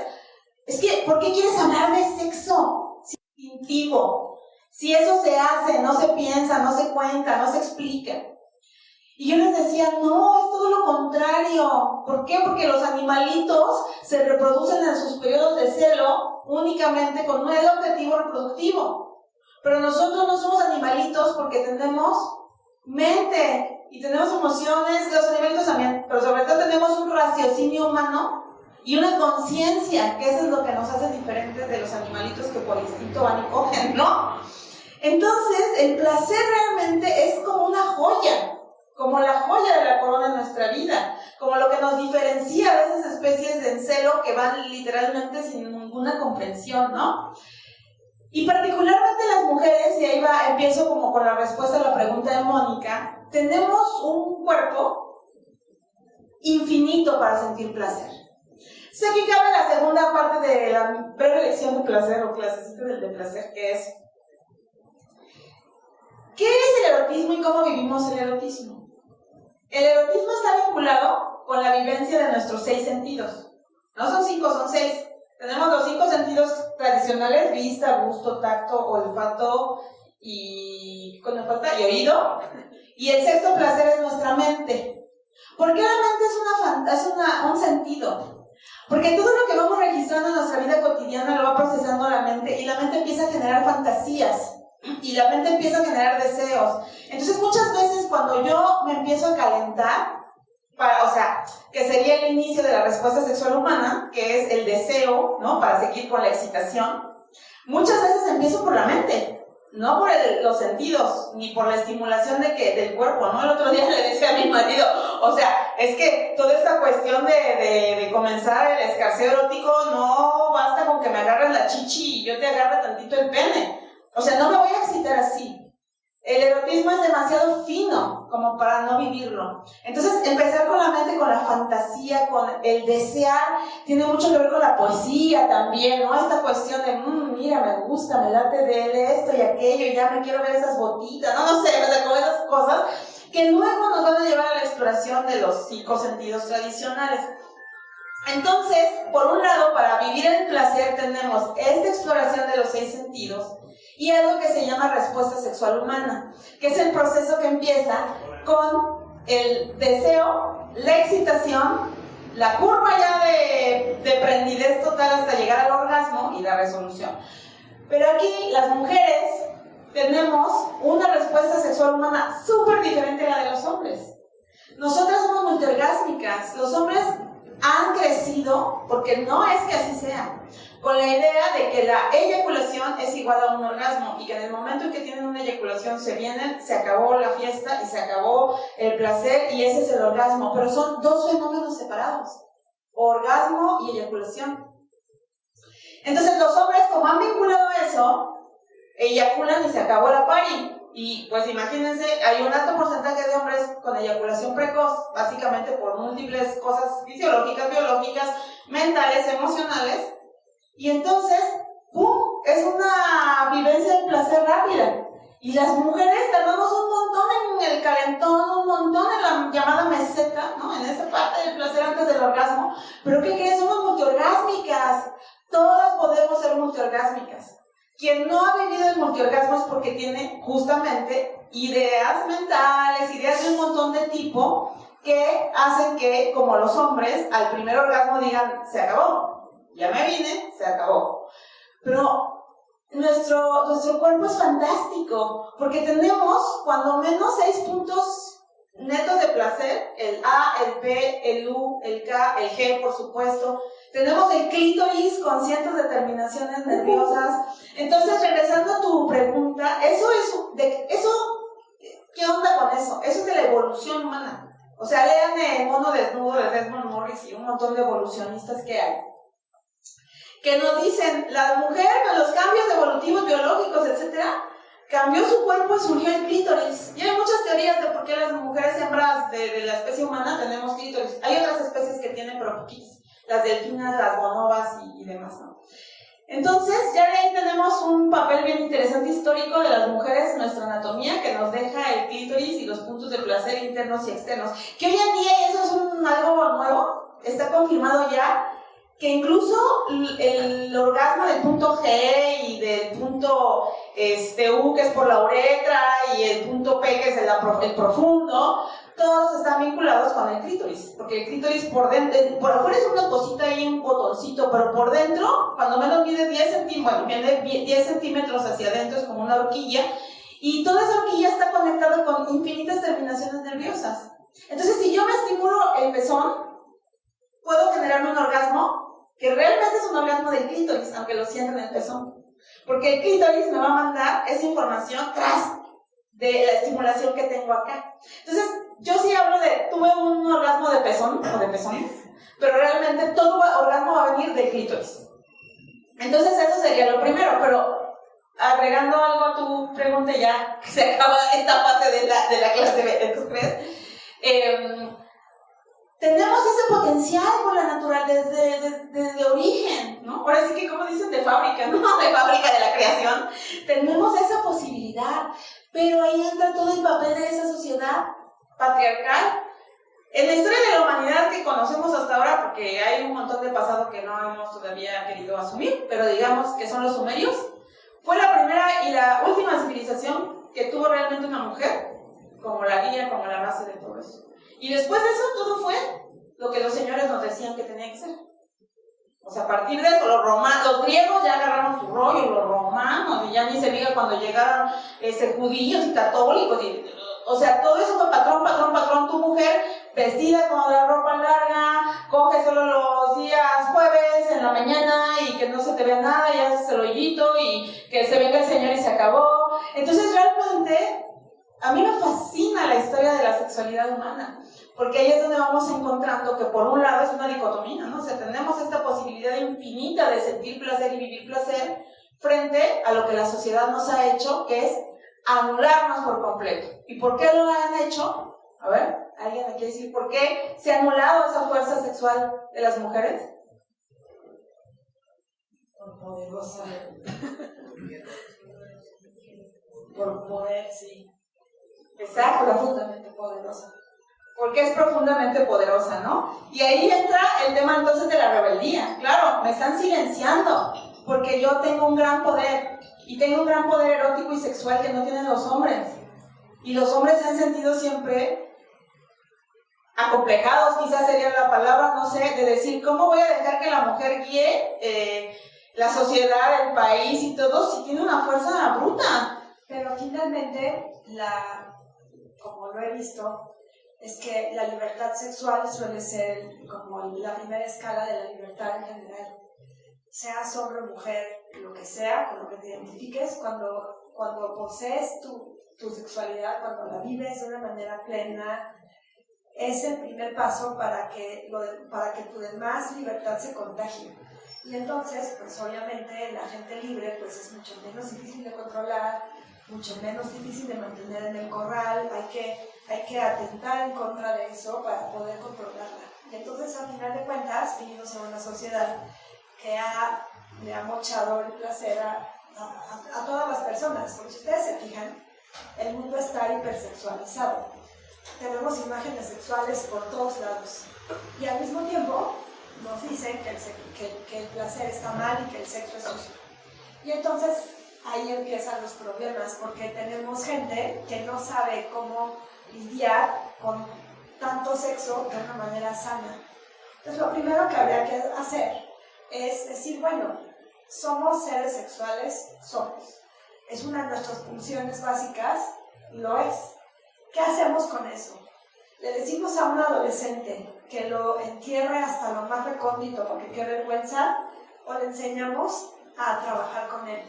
Speaker 3: es que, ¿por qué quieres hablar de sexo? Si es instintivo, si eso se hace, no se piensa, no se cuenta, no se explica. Y yo les decía, no, es todo lo contrario. ¿Por qué? Porque los animalitos se reproducen en sus periodos de celo únicamente con un objetivo reproductivo. Pero nosotros no somos animalitos porque tenemos mente y tenemos emociones, los animalitos también, pero sobre todo tenemos un raciocinio humano y una conciencia, que eso es lo que nos hace diferentes de los animalitos que por instinto van y cogen, ¿no? Entonces, el placer realmente es como una joya, como la joya de la corona en nuestra vida, como lo que nos diferencia de esas especies de encelo que van literalmente sin ninguna comprensión, ¿no? Y particularmente las mujeres, y ahí empiezo como con la respuesta a la pregunta de Mónica, tenemos un cuerpo infinito para sentir placer. Sé que cabe la segunda parte de la breve lección de placer o clasecita del de placer, que es
Speaker 2: erotismo y cómo vivimos el erotismo. El erotismo está vinculado con la vivencia de nuestros 6 sentidos. No son 5, son 6. Tenemos los 5 sentidos tradicionales: vista, gusto, tacto, olfato y oído. Y el sexto placer es nuestra mente. ¿Por qué la mente es un sentido? Porque todo lo que vamos registrando en nuestra vida cotidiana lo va procesando la mente, y la mente empieza a generar fantasías, y la mente empieza a generar deseos. Entonces muchas veces cuando yo me empiezo a calentar, que sería el inicio de la respuesta sexual humana, que es el deseo, ¿no?, para seguir con la excitación, muchas veces empiezo por la mente, no por los sentidos, ni por la estimulación del cuerpo, ¿no? El otro día le decía a mi marido, es que toda esta cuestión de comenzar el escarceo erótico no basta con que me agarres la chichi y yo te agarre tantito el pene. No me voy a excitar así. El erotismo es demasiado fino como para no vivirlo. Entonces, empezar con la mente, con la fantasía, con el desear, tiene mucho que ver con la poesía también, ¿no? Esta cuestión de, mira, me gusta, me late de esto y aquello, y ya me quiero ver esas botitas, no sé, como esas cosas que luego nos van a llevar a la exploración de los 5 sentidos tradicionales. Entonces, por un lado, para vivir el placer tenemos esta exploración de los 6 sentidos, y algo que se llama respuesta sexual humana, que es el proceso que empieza con el deseo, la excitación, la curva ya de prendidez total hasta llegar al orgasmo y la resolución. Pero aquí las mujeres tenemos una respuesta sexual humana súper diferente a la de los hombres. Nosotras somos multiorgásmicas. Los hombres han crecido, porque no es que así sea, con la idea de que la eyaculación es igual a un orgasmo, y que en el momento en que tienen una eyaculación se acabó la fiesta y se acabó el placer, y ese es el orgasmo. Pero son 2 fenómenos separados: orgasmo y eyaculación. Entonces los hombres, como han vinculado eso, eyaculan y se acabó la party. Y pues imagínense, hay un alto porcentaje de hombres con eyaculación precoz, básicamente por múltiples cosas fisiológicas, biológicas, mentales, emocionales. Y entonces, ¡pum!, es una vivencia de placer rápida. Y las mujeres tardamos un montón en el calentón, un montón en la llamada meseta, ¿no?, en esa parte del placer antes del orgasmo. Pero ¿qué crees? Somos multiorgásmicas. Todas podemos ser multiorgásmicas. Quien no ha vivido el multiorgasmo es porque tiene justamente ideas mentales, ideas de un montón de tipo, que hacen que, como los hombres, al primer orgasmo digan, se acabó, ya me vine, se acabó. Pero nuestro cuerpo es fantástico, porque tenemos cuando menos 6 puntos netos de placer: el A, el P, el U, el K, el G, por supuesto. Tenemos el clítoris con cientos de terminaciones nerviosas. Entonces, regresando a tu pregunta, ¿qué onda con eso? Eso es de la evolución humana. Lean El mono desnudo de Desmond Morris y un montón de evolucionistas que hay, que nos dicen, la mujer con los cambios evolutivos, biológicos, etcétera, cambió su cuerpo y surgió el clítoris. Y hay muchas teorías de por qué las mujeres hembras de la especie humana tenemos clítoris. Hay otras especies que tienen, pero poquitas. Las delfinas, las bonobas y demás, ¿no? Entonces, ya de ahí tenemos un papel bien interesante histórico de las mujeres en nuestra anatomía, que nos deja el clítoris y los puntos de placer internos y externos. Que hoy en día, y eso es algo nuevo, está confirmado ya, que incluso el orgasmo del punto G y del punto U, que es por la uretra, y el punto P, que es el profundo, todos están vinculados con el clítoris, porque el clítoris por afuera es una cosita ahí, un botoncito, pero por dentro, cuando menos mide 10 centímetros hacia adentro, es como una horquilla, y toda esa horquilla está conectada con infinitas terminaciones nerviosas. Entonces, si yo me estimulo el pezón, puedo generarme un orgasmo, que realmente es un orgasmo del clítoris, aunque lo sienta en el pezón, porque el clítoris me va a mandar esa información tras de la estimulación que tengo acá. Entonces, yo sí hablo tuve un orgasmo de pezón, o de pezones, pero realmente todo orgasmo va a venir del clítoris. Entonces, eso sería lo primero, pero agregando algo a tu pregunta, ya que se acaba esta fase de la clase B, ¿tú crees? Tenemos ese potencial por la naturaleza desde origen, ¿no? Ahora sí que, como dicen, de fábrica, ¿no? De fábrica de la creación. Tenemos esa posibilidad. Pero ahí entra todo el papel de esa sociedad patriarcal. En la historia de la humanidad que conocemos hasta ahora, porque hay un montón de pasado que no hemos todavía querido asumir, pero digamos que son los sumerios, fue la primera y la última civilización que tuvo realmente una mujer como la guía, como la base de todo eso. Y después de eso, todo fue lo que los señores nos decían que tenía que ser. O sea, a partir de eso, los griegos ya agarraron su rollo, los romanos, y ya ni se diga cuando llegaron judíos y católicos, o sea, todo eso fue patrón, patrón, patrón. Tu mujer vestida con la ropa larga, coge solo los días jueves en la mañana y que no se te vea nada y haces el hoyito y que se venga el Señor y se acabó. Entonces, realmente, a mí me fascina la historia de la sexualidad humana, porque ahí es donde vamos encontrando que por un lado es una dicotomía, ¿no? O sea, tenemos esta posibilidad infinita de sentir placer y vivir placer frente a lo que la sociedad nos ha hecho, que es anularnos por completo. ¿Y por qué lo han hecho? A ver, ¿alguien me quiere decir por qué se ha anulado esa fuerza sexual de las mujeres?
Speaker 1: Por poderosa. Por poder, sí.
Speaker 2: Exacto.
Speaker 1: Profundamente poderosa.
Speaker 2: Porque es profundamente poderosa, ¿no? Y ahí entra el tema entonces de la rebeldía. Claro, me están silenciando porque yo tengo un gran poder y tengo un gran poder erótico y sexual que no tienen los hombres. Y los hombres se han sentido siempre acomplejados, quizás sería la palabra, no sé, de decir, ¿cómo voy a dejar que la mujer guíe la sociedad, el país y todo si tiene una fuerza bruta?
Speaker 1: Pero finalmente, como lo he visto, es que la libertad sexual suele ser como la primera escala de la libertad en general. Seas hombre o mujer, lo que sea, con lo que te identifiques, cuando posees tu sexualidad, cuando la vives de una manera plena, es el primer paso para que tu demás libertad se contagie. Y entonces, pues obviamente la gente libre pues es mucho menos difícil de controlar, mucho menos difícil de mantener en el corral, hay que atentar en contra de eso para poder controlarla. Y entonces, al final de cuentas, vivimos en una sociedad que le ha mochado el placer a todas las personas, porque si ustedes se fijan, el mundo está hipersexualizado. Tenemos imágenes sexuales por todos lados. Y al mismo tiempo nos dicen que el placer está mal y que el sexo es sucio. Y entonces ahí empiezan los problemas, porque tenemos gente que no sabe cómo lidiar con tanto sexo de una manera sana. Entonces lo primero que habría que hacer es decir, bueno, somos seres sexuales, somos. Es una de nuestras funciones básicas, lo es. ¿Qué hacemos con eso? Le decimos a un adolescente que lo entierre hasta lo más recóndito porque qué vergüenza, o le enseñamos a trabajar con él.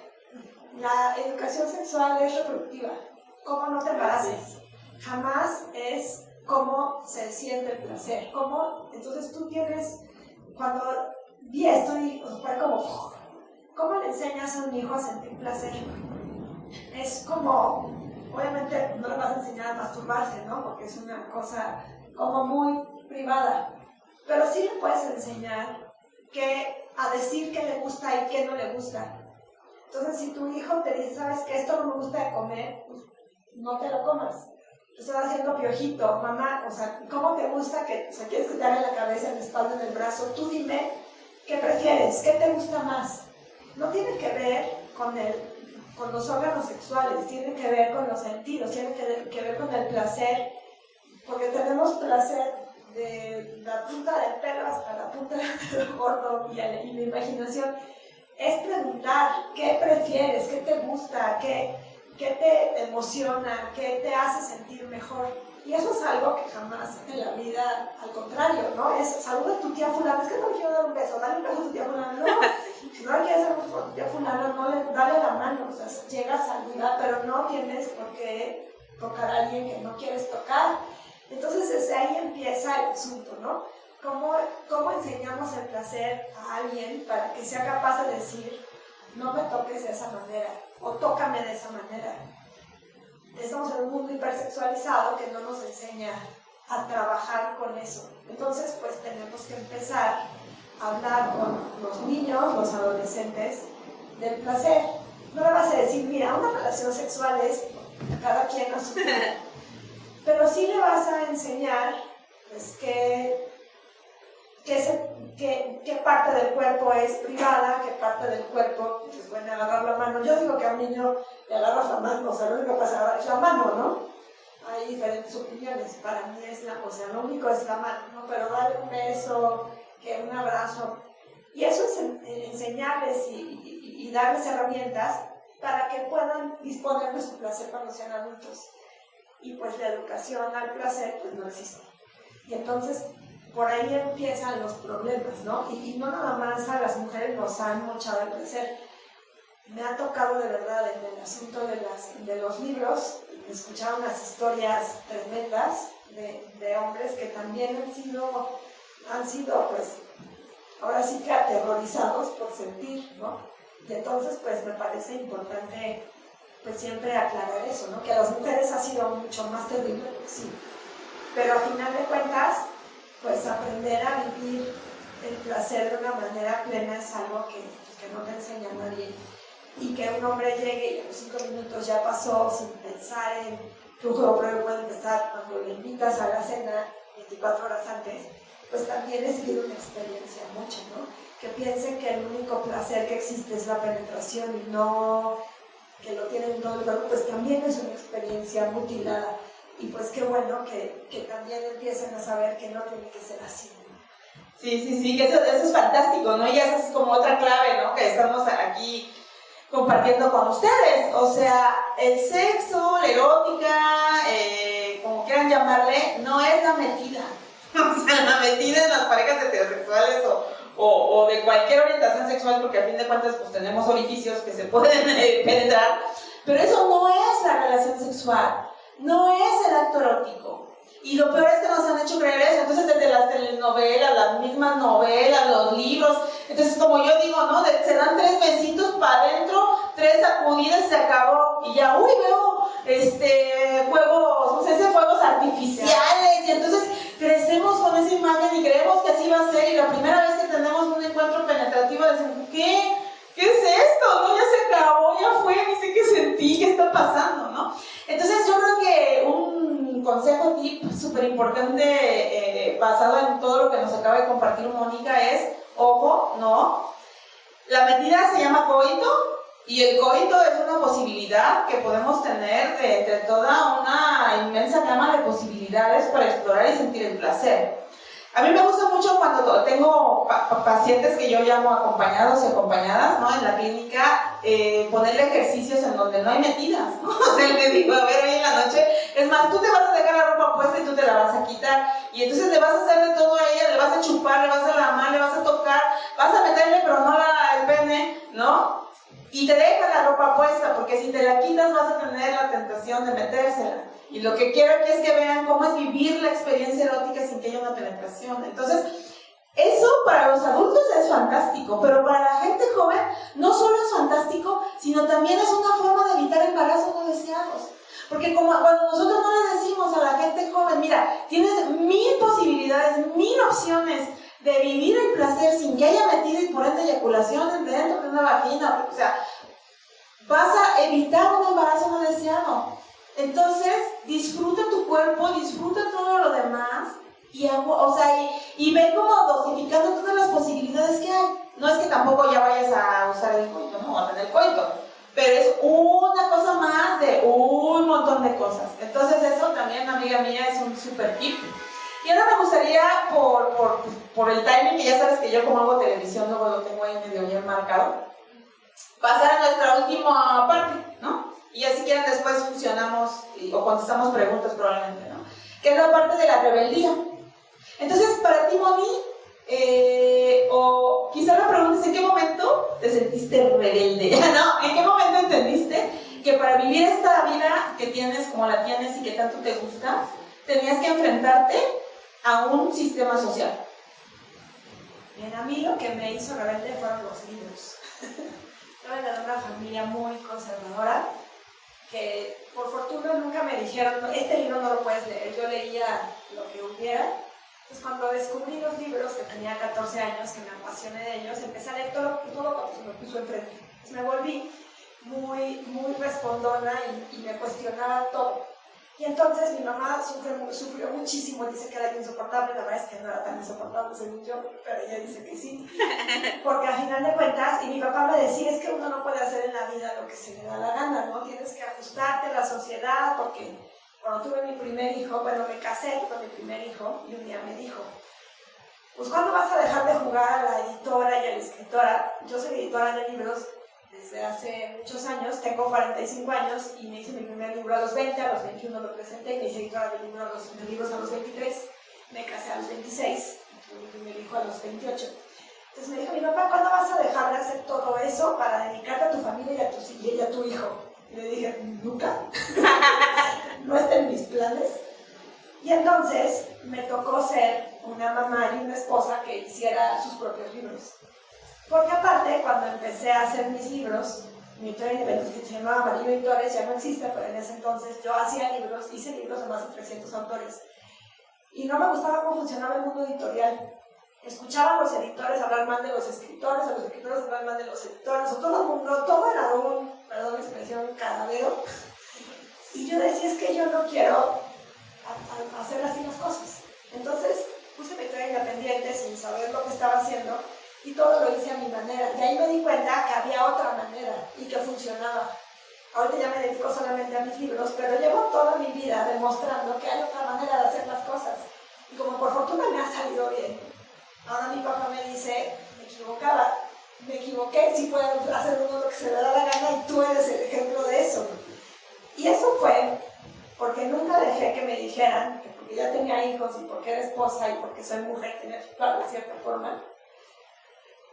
Speaker 1: La educación sexual es reproductiva. ¿Cómo no te embaraces? Jamás es cómo se siente el placer. Entonces tú tienes, cuando vi esto y fue como, ¿cómo le enseñas a un hijo a sentir placer? Es como, obviamente no le vas a enseñar a masturbarse, ¿no? Porque es una cosa como muy privada. Pero sí le puedes enseñar a decir qué le gusta y qué no le gusta. Entonces, si tu hijo te dice, ¿sabes qué? Esto no me gusta de comer, pues no te lo comas. Te estás haciendo piojito, mamá, o sea, ¿cómo te gusta quieres que te haga la cabeza, en la espalda, en el brazo? Tú dime, ¿qué prefieres? ¿Qué te gusta más? No tiene que ver con los órganos sexuales, tiene que ver con los sentidos, tiene que ver con el placer, porque tenemos placer de la punta del pelo hasta la punta del dedo gordo y la imaginación. Es preguntar, ¿qué prefieres? ¿Qué te gusta? ¿Qué te emociona? ¿Qué te hace sentir mejor? Y eso es algo que jamás en la vida, al contrario, ¿no? Es saluda a tu tía fulana, es que no le quiero dar un beso, dale un beso a tu tía fulana, no. Si no le quieres dar un beso a tu tía fulana, dale la mano, o sea, llega a saludar, pero no tienes por qué tocar a alguien que no quieres tocar. Entonces desde ahí empieza el asunto, ¿no? ¿Cómo enseñamos el placer a alguien para que sea capaz de decir, no me toques de esa manera, o tócame de esa manera? Estamos en un mundo hipersexualizado que no nos enseña a trabajar con eso. Entonces, pues tenemos que empezar a hablar con los niños, los adolescentes, del placer. No le vas a decir, mira, una relación sexual es cada quien a su tiempo. Pero sí le vas a enseñar, pues, qué parte del cuerpo es privada, qué parte del cuerpo es bueno agarrar la mano. Yo digo que a un niño le agarras la mano, o sea, lo único que pasa es la mano, ¿no? Hay diferentes opiniones, para mí es lo único es la mano, ¿no? Pero darle un beso, que un abrazo, y eso es enseñarles y darles herramientas para que puedan disponer de su placer cuando sean adultos. Y pues la educación al placer pues no existe. Y entonces por ahí empiezan los problemas, ¿no? Y no nada más a las mujeres nos han mochado el placer. Me ha tocado de verdad en el asunto de los libros, escuchar unas historias tremendas de hombres que también han sido pues ahora sí que aterrorizados por sentir, ¿no? Y entonces pues me parece importante pues siempre aclarar eso, ¿no? Que a las mujeres ha sido mucho más terrible, pues sí. Pero a final de cuentas, pues aprender a vivir el placer de una manera plena es algo que no te enseña nadie. Y que un hombre llegue y a los 5 minutos ya pasó sin pensar en que un juego previo puede empezar cuando le invitas a la cena 24 horas antes, pues también es vivir una experiencia mucho, ¿no? Que piensen que el único placer que existe es la penetración y no que lo tienen todo el cuerpo, pues también es una experiencia mutilada. Y pues qué bueno que también empiecen a saber que no tiene que ser así, ¿no?
Speaker 2: Sí, que eso es fantástico, ¿no? Y esa es como otra clave, ¿no? Que estamos aquí compartiendo con ustedes. O sea, el sexo, la erótica, como quieran llamarle, no es la metida. O sea, la metida en las parejas heterosexuales o de cualquier orientación sexual, porque a fin de cuentas pues tenemos orificios que se pueden penetrar, pero eso no es la relación sexual, no es el acto erótico. Y lo peor es que nos han hecho creer eso. Entonces desde las telenovelas, las mismas novelas, los libros, entonces como yo digo, ¿no? Se dan 3 besitos para adentro, 3 sacudidas, se acabó, y ya, veo juegos, no sé, fuegos artificiales, y entonces crecemos con esa imagen y creemos que así va a ser, y la primera vez que tenemos un encuentro penetrativo decimos, ¿qué es esto? ¿No? Ya se acabó, ya fue, ni sé qué sentí, qué está pasando, ¿no? Entonces yo creo que un consejo tip súper importante basado en todo lo que nos acaba de compartir Mónica es, ojo, no, la metida se llama coito, y el coito es una posibilidad que podemos tener de toda una inmensa gama de posibilidades para explorar y sentir el placer. A mí me gusta mucho cuando tengo pacientes que yo llamo acompañados y acompañadas, ¿no? En la clínica, ponerle ejercicios en donde no hay metidas, ¿no? O sea, le digo, a ver, hoy en la noche, es más, tú te vas a dejar la ropa puesta y tú te la vas a quitar, y entonces le vas a hacer de todo a ella, le vas a chupar, le vas a lamar, le vas a tocar, vas a meterle pero no el pene, ¿no? Y te deja la ropa puesta, porque si te la quitas vas a tener la tentación de metérsela. Y lo que quiero aquí es que vean cómo es vivir la experiencia erótica sin que haya una penetración. Entonces, eso para los adultos es fantástico, pero para la gente joven no solo es fantástico, sino también es una forma de evitar embarazos no deseados. Porque como cuando nosotros no le decimos a la gente joven, mira, tienes 1000 posibilidades, 1000 opciones de vivir el placer sin que haya metida y por ende eyaculación dentro de una vagina, o sea, vas a evitar un embarazo no deseado. Entonces, disfruta tu cuerpo, disfruta todo lo demás y ve como dosificando todas las posibilidades que hay. No es que tampoco ya vayas a usar el coito, ¿no? A tener coito, pero es una cosa más de un montón de cosas. Entonces eso también, amiga mía, es un super tip. Y ahora me gustaría, por el timing, que ya sabes que yo como hago televisión, luego lo tengo ahí medio bien marcado, pasar a nuestra última parte, ¿no? Y ya si quieren después fusionamos o contestamos preguntas probablemente, ¿no? Que es la parte de la rebeldía. Entonces, para ti, Moni, o quizá me preguntes, ¿en qué momento te sentiste rebelde? ¿No? ¿En qué momento entendiste que para vivir esta vida que tienes como la tienes y que tanto te gusta, tenías que enfrentarte a un sistema social?
Speaker 1: Bien, a mí lo que me hizo rebelde fueron los libros. Yo vengo de una familia muy conservadora, que por fortuna nunca me dijeron, este libro no lo puedes leer. Yo leía lo que hubiera. Entonces cuando descubrí los libros, que tenía 14 años, que me apasioné de ellos, empecé a leer todo cuando se me puso enfrente. Entonces me volví muy respondona y me cuestionaba todo. Y entonces mi mamá sufrió muchísimo, dice que era insoportable, la verdad es que no era tan insoportable según yo, pero ella dice que sí. Porque al final de cuentas, y mi papá me decía, es que uno no puede hacer en la vida lo que se le da la gana, ¿no? Tienes que ajustarte a la sociedad, porque cuando tuve mi primer hijo, bueno, me casé con mi primer hijo, y un día me dijo, pues ¿cuándo vas a dejar de jugar a la editora y a la escritora? Yo soy editora de libros desde hace muchos años, tengo 45 años y me hice mi primer libro a los 20, a los 21 lo presenté, me hice editora de libros a los 23, me casé a los 26, tuve mi primer hijo a los 28. Entonces me dijo mi papá, ¿cuándo vas a dejar de hacer todo eso para dedicarte a tu familia y a tu hijo? Y le dije, nunca, no está en mis planes. Y entonces me tocó ser una mamá y una esposa que hiciera sus propios libros. Porque aparte, cuando empecé a hacer mis libros, mi editorial independiente que se llamaba Amarillo Editores, ya no existe, pero en ese entonces yo hacía libros, hice libros de más de 300 autores. Y no me gustaba cómo funcionaba el mundo editorial. Escuchaba a los editores hablar mal de los escritores, a los escritores hablar mal de los editores, o todo el mundo, todo era un, perdón la expresión, cagadero. Y yo decía, es que yo no quiero hacer así las cosas. Entonces puse mi editorial independiente sin saber lo que estaba haciendo y todo lo hice a mi manera. Y ahí me di cuenta que había otra manera y que funcionaba. Ahorita ya me dedico solamente a mis libros, pero llevo toda mi vida demostrando que hay otra manera de hacer las cosas. Y como por fortuna me ha salido bien. Ahora mi papá me dice, me equivoqué, sí puedo hacer uno lo que se le da la gana y tú eres el ejemplo de eso. Y eso fue porque nunca dejé que me dijeran que porque ya tenía hijos y porque era esposa y porque soy mujer tenía que actuar de cierta forma.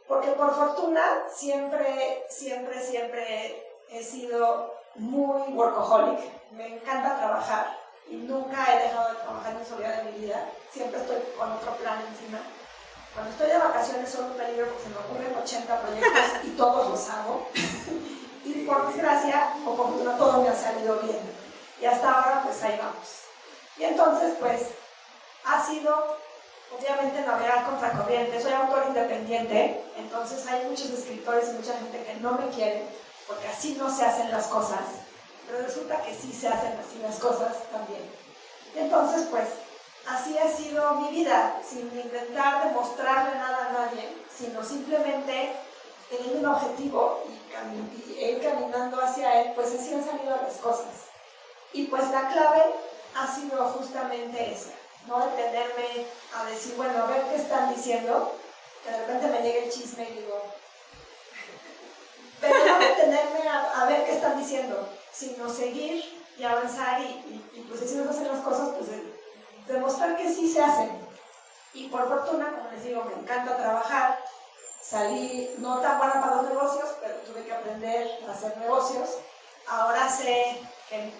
Speaker 1: Porque por fortuna siempre he sido muy workaholic, me encanta trabajar y nunca he dejado de trabajar en un solo día de mi vida, siempre estoy con otro plan encima. Cuando estoy de vacaciones son un peligro porque se me ocurren 80 proyectos y todos los hago. Y por desgracia o por fortuna todo me ha salido bien. Y hasta ahora pues ahí vamos. Y entonces pues ha sido obviamente navegar contracorriente. Soy autor independiente, entonces hay muchos escritores y mucha gente que no me quiere porque así no se hacen las cosas. Pero resulta que sí se hacen así las cosas también. Y entonces pues así ha sido mi vida, sin intentar demostrarle nada a nadie, sino simplemente teniendo un objetivo y ir caminando hacia él, pues así han salido las cosas. Y pues la clave ha sido justamente esa, no detenerme a decir, bueno, a ver qué están diciendo, que de repente me llegue el chisme y digo, pero no detenerme a ver qué están diciendo, sino seguir y avanzar y pues si no hacen las cosas, pues demostrar que sí se hacen. Y por fortuna, como les digo, me encanta trabajar. Salí no tan buena para los negocios, pero tuve que aprender a hacer negocios. Ahora sé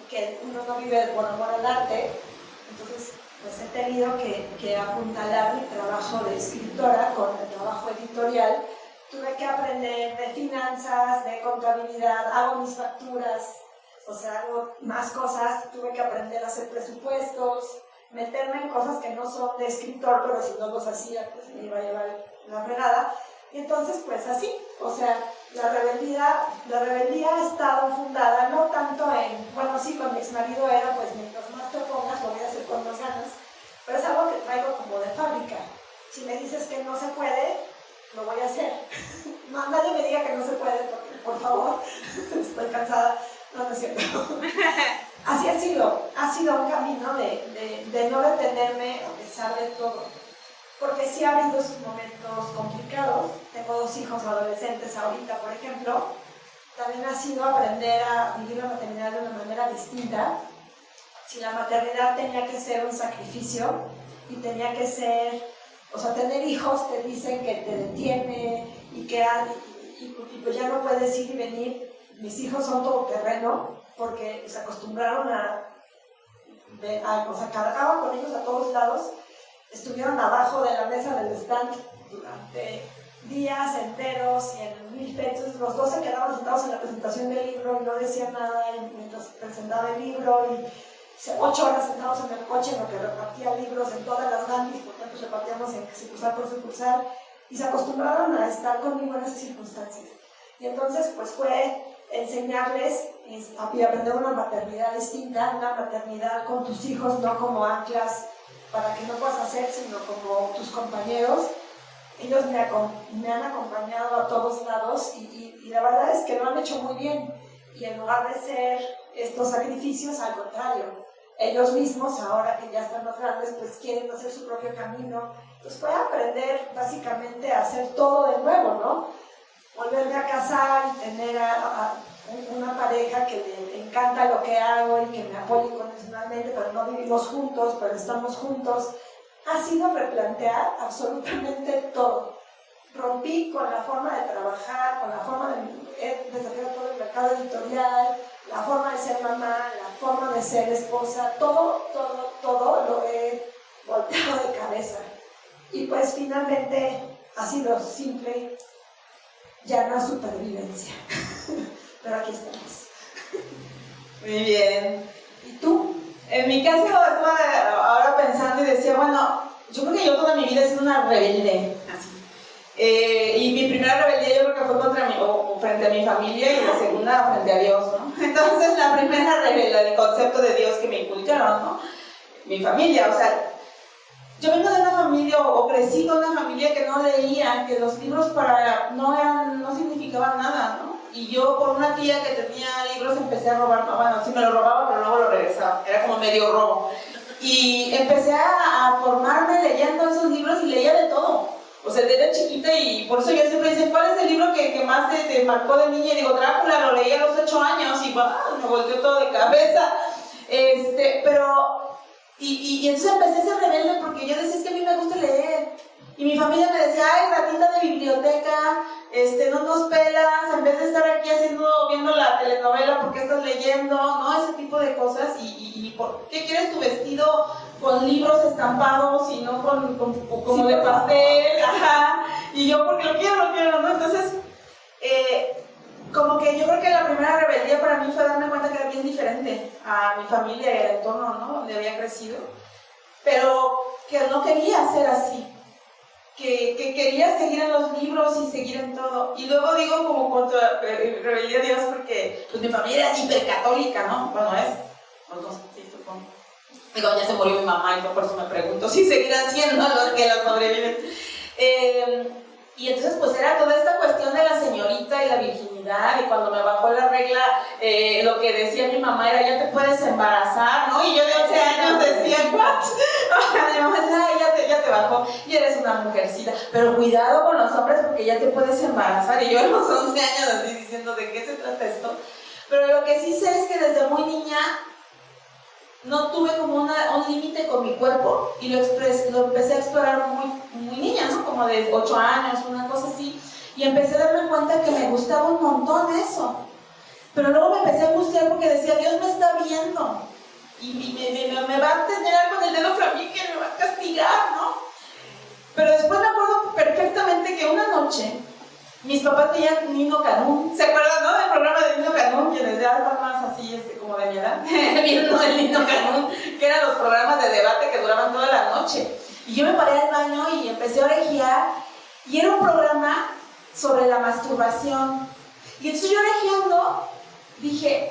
Speaker 1: que uno no vive por amor al arte, entonces pues he tenido que apuntalar mi trabajo de escritora con el trabajo editorial. Tuve que aprender de finanzas, de contabilidad, hago mis facturas, o sea, hago más cosas. Tuve que aprender a hacer presupuestos, meterme en cosas que no son de escritor, pero si no los hacía, pues me iba a llevar la fregada. Y entonces, pues así, o sea, la rebeldía ha estado fundada no tanto en, bueno, sí, con mi exmarido era, pues mientras más te pongas, lo voy a hacer con más ganas, pero es algo que traigo como de fábrica. Si me dices que no se puede, lo voy a hacer. No, nadie me diga que no se puede, porque, por favor, estoy cansada. No, no es cierto. Así ha sido un camino de no detenerme a pesar de todo. Porque sí ha habido sus momentos complicados. Tengo 2 hijos adolescentes ahorita, por ejemplo. También ha sido aprender a vivir la maternidad de una manera distinta. Si la maternidad tenía que ser un sacrificio y tenía que ser, o sea, tener hijos te dicen que te detiene y que pues ya no puedes ir y venir. Mis hijos son todoterreno porque se acostumbraron o sea, cargaban con ellos a todos lados. Estuvieron abajo de la mesa del stand durante días enteros y en 1000 fechas. Los 2 se quedaban sentados en la presentación del libro y no decían nada mientras presentaba el libro. Y 8 horas sentados en el coche en lo que repartía libros en todas las gandis, porque pues repartíamos en sucursal por sucursal. Y se acostumbraron a estar conmigo en esas circunstancias. Y entonces pues fue enseñarles y aprender una maternidad distinta, una maternidad con tus hijos, no como anclas para que no puedas hacer, sino como tus compañeros. Ellos me han acompañado a todos lados y la verdad es que lo han hecho muy bien. Y en lugar de ser estos sacrificios, al contrario, ellos mismos, ahora que ya están más grandes, pues quieren hacer su propio camino. Pues fue aprender básicamente a hacer todo de nuevo, ¿no? Volverme a casar y tener una pareja que le encanta lo que hago y que me apoya incondicionalmente, pero no vivimos juntos, pero estamos juntos. Ha sido replantear absolutamente todo. Rompí con la forma de trabajar, con la forma de desafiar todo el mercado editorial, la forma de ser mamá, la forma de ser esposa, todo lo he volteado de cabeza. Y pues finalmente ha sido simple, llana supervivencia. Pero aquí estamos.
Speaker 3: Muy bien.
Speaker 1: ¿Y tú?
Speaker 3: En mi caso, estaba ahora pensando y decía, bueno, yo creo que yo toda mi vida he sido una rebelde, así. Y mi primera rebeldía yo creo que fue contra frente a mi familia y la segunda frente a Dios, ¿no? Entonces la primera rebelde, el concepto de Dios que me inculcaron, ¿no? Mi familia, o sea, yo vengo de una familia o crecí con una familia que no leía, que los libros no significaban nada, ¿no? Y yo por una tía que tenía libros empecé a robar, bueno, sí me lo robaba, pero luego lo regresaba, era como medio robo. Y empecé a formarme leyendo esos libros y leía de todo. O sea, desde chiquita, y por eso yo siempre dicen, ¿cuál es el libro que más te marcó de niña? Y digo, Drácula, lo leí a los 8 años y me volteó todo de cabeza. Y entonces empecé a ser rebelde porque yo decía, es que a mí me gusta leer. Y mi familia me decía, ay, ratita de biblioteca, no nos pelas, en vez de estar aquí viendo la telenovela, ¿por qué estás leyendo? ¿No? Ese tipo de cosas. ¿Y por qué quieres tu vestido con libros estampados y no como de pastel? Ajá. Y yo, porque lo quiero, ¿no? Entonces, como que yo creo que la primera rebeldía para mí fue darme cuenta que era bien diferente a mi familia y al entorno, ¿no? Donde había crecido. Pero que no quería ser así. Que quería seguir en los libros y seguir en todo. Y luego digo como contra rebeldía a Dios porque pues, mi familia era hipercatólica, ¿no? Bueno, no sé, sí, supongo. Digo, ya se murió mi mamá y por eso me pregunto si seguirán siendo los que la sobreviven. Y entonces pues era toda esta cuestión de la señorita y la virginidad, y cuando me bajó la regla, lo que decía mi mamá era, ya te puedes embarazar, ¿no? Y yo de 11 años decía, ¿what? Mi mamá decía, ay, ya te bajó, y eres una mujercita, pero cuidado con los hombres porque ya te puedes embarazar. Y yo a los 11 años así diciendo, ¿de qué se trata esto? Pero lo que sí sé es que desde muy niña no tuve como un límite con mi cuerpo y lo empecé a explorar muy niña, ¿no? Como de 8 años, una cosa así, y empecé a darme cuenta que me gustaba un montón eso. Pero luego me empecé a angustiar porque decía, Dios me está viendo y me va a tener algo en el dedo flameque, me va a castigar, ¿no? Pero después me acuerdo perfectamente que una noche mis papás veían Nino Canún, ¿se acuerdan, no? Del programa de Nino Canún, quienes ya están más así, como de mi edad, viendo el Nino Canún, que eran los programas de debate que duraban toda la noche. Y yo me paré al baño y empecé a orejear, y era un programa sobre la masturbación. Y entonces yo orejeando, dije,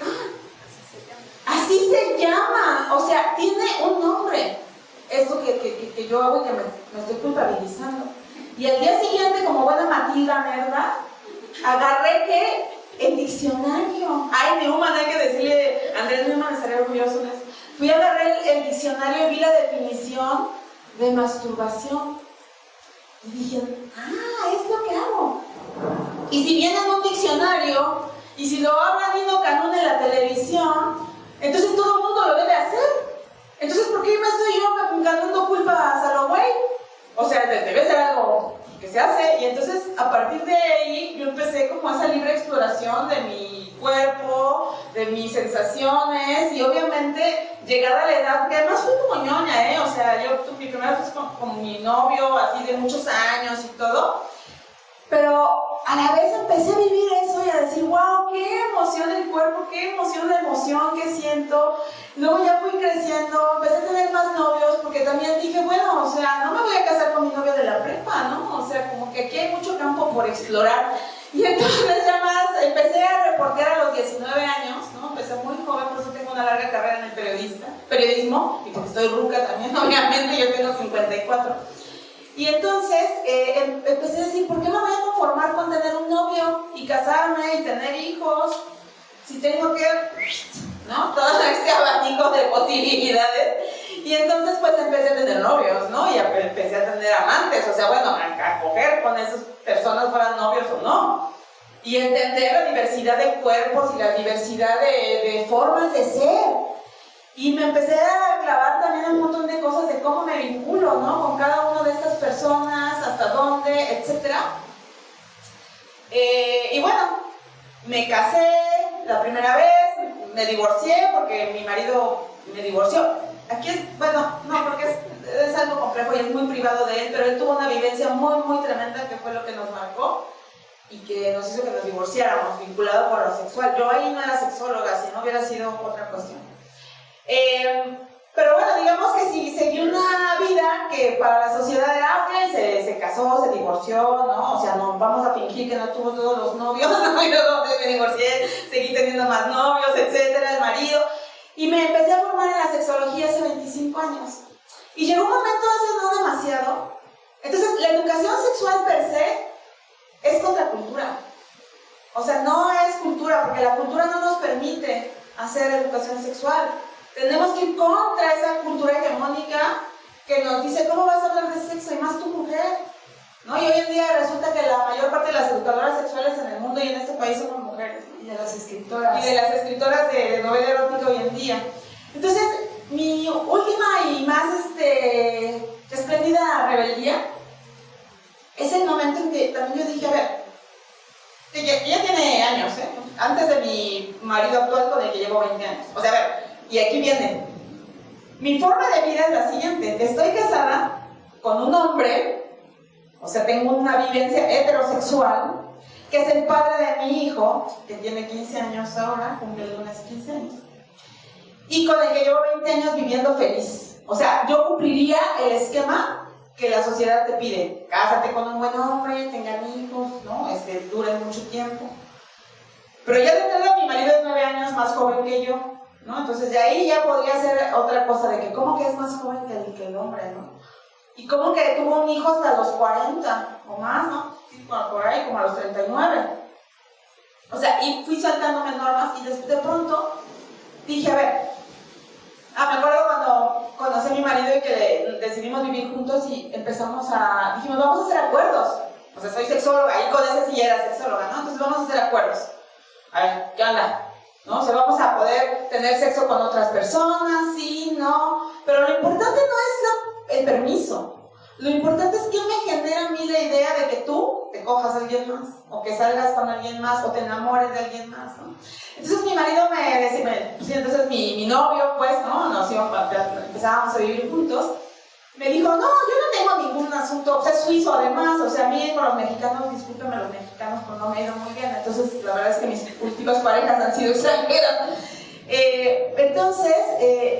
Speaker 3: así se llama, o sea, tiene un nombre. Esto que yo hago y que me estoy culpabilizando. Y al día siguiente, como buena Matilda nerda, agarré el diccionario. Ay, Newman, hay que decirle, Andrés Newman estaría orgulloso de eso. Fui a agarrar el diccionario y vi la definición de masturbación. Y dije, es lo que hago. Y si viene en un diccionario, y si lo habla Nino Canún en la televisión, entonces todo el mundo lo debe hacer. Entonces, ¿por qué me estoy yo ganando culpas a lo güey? O sea, debe ser algo que se hace. Y entonces, a partir de ahí, yo empecé como esa libre exploración de mi cuerpo, de mis sensaciones, y obviamente, llegada a la edad, que además fui como ñoña, o sea, mi primera vez con mi novio, así de muchos años y todo, pero a la vez empecé a vivir eso y a decir, wow, qué emoción el cuerpo, qué emoción la emoción que siento. Luego ya fui creciendo, empecé a tener más novios, porque también dije, bueno, o sea, no me voy a casar con mi novio de la prepa, ¿no? O sea, como que aquí hay mucho campo por explorar.
Speaker 2: Y entonces ya más, empecé a reportear a los 19 años, ¿no? Empecé muy joven, por eso tengo una larga carrera en el periodismo, y porque estoy ruca también, obviamente, yo tengo 54. Y entonces empecé a decir, ¿por qué me voy a conformar con tener un novio y casarme y tener hijos? Si tengo que, ¿no? Todo este abanico de posibilidades. Y entonces pues empecé a tener novios, ¿no? Y empecé a tener amantes, o sea, bueno, a coger con esas personas, fueran novios o no. Y entender la diversidad de cuerpos y la diversidad de formas de ser. Y me empecé a clavar también un montón de cosas de cómo me vinculo, ¿no? Con cada una de estas personas, hasta dónde, etc. Y bueno, me casé la primera vez, me divorcié porque mi marido me divorció. Aquí es, bueno, no, porque es algo complejo y es muy privado de él, pero él tuvo una vivencia muy, muy tremenda que fue lo que nos marcó y que nos hizo que nos divorciáramos, vinculado por lo sexual. Yo ahí no era sexóloga, si no hubiera sido otra cuestión. Pero bueno, digamos que sí, seguí una vida que para la sociedad era ok, se casó, se divorció, ¿no? O sea, no vamos a fingir que no tuvo todos los novios, ¿no? Yo me divorcié, seguí teniendo más novios, etcétera, el marido. Y me empecé a formar en la sexología hace 25 años. Y llegó un momento hace no demasiado. Entonces, la educación sexual per se es contracultura. O sea, no es cultura, porque la cultura no nos permite hacer educación sexual. Tenemos que ir contra esa cultura hegemónica que nos dice cómo vas a hablar de sexo y más tu mujer, ¿no? Y hoy en día resulta que la mayor parte de las educadoras sexuales en el mundo y en este país somos mujeres.
Speaker 1: Y de las escritoras.
Speaker 2: Y de las escritoras de novela erótica hoy en día. Entonces, mi última y más espléndida rebeldía es el momento en que también yo dije, a ver, ya tiene años, ¿eh? Antes de mi marido actual con el que llevo 20 años. O sea, a ver, y aquí viene. Mi forma de vida es la siguiente. Estoy casada con un hombre, o sea, tengo una vivencia heterosexual, que es el padre de mi hijo, que tiene 15 años ahora, cumple el lunes 15 años, y con el que llevo 20 años viviendo feliz. O sea, yo cumpliría el esquema que la sociedad te pide. Cásate con un buen hombre, tengan hijos, ¿no? Duren mucho tiempo. Pero ya de entrada mi marido es 9 años más joven que yo, ¿no? Entonces de ahí ya podría ser otra cosa de que ¿cómo que es más joven que el hombre, ¿no? Y como que tuvo un hijo hasta los 40 o más, ¿no? Sí, por ahí, como a los 39. O sea, y fui saltándome normas y de pronto dije, a ver, me acuerdo cuando conocí a mi marido y que decidimos vivir juntos y dijimos, vamos a hacer acuerdos. O sea, soy sexóloga y con ese sí era sexóloga, ¿no? Entonces vamos a hacer acuerdos. A ver, ¿qué onda? ¿No? O sea, vamos a poder tener sexo con otras personas, sí, no. Pero lo importante no es el permiso. Lo importante es que me genera a mí la idea de que tú te cojas a alguien más, o que salgas con alguien más, o te enamores de alguien más, ¿no? Entonces mi marido me decía, sí, entonces mi novio, pues, ¿no? Empezábamos a vivir juntos. Me dijo, no, yo no tengo ningún asunto, o sea, es suizo además, o sea, a mí con los mexicanos, discúlpenme los mexicanos, pero no me ha ido muy bien, entonces la verdad es que mis últimas parejas han sido extranjeras. Entonces,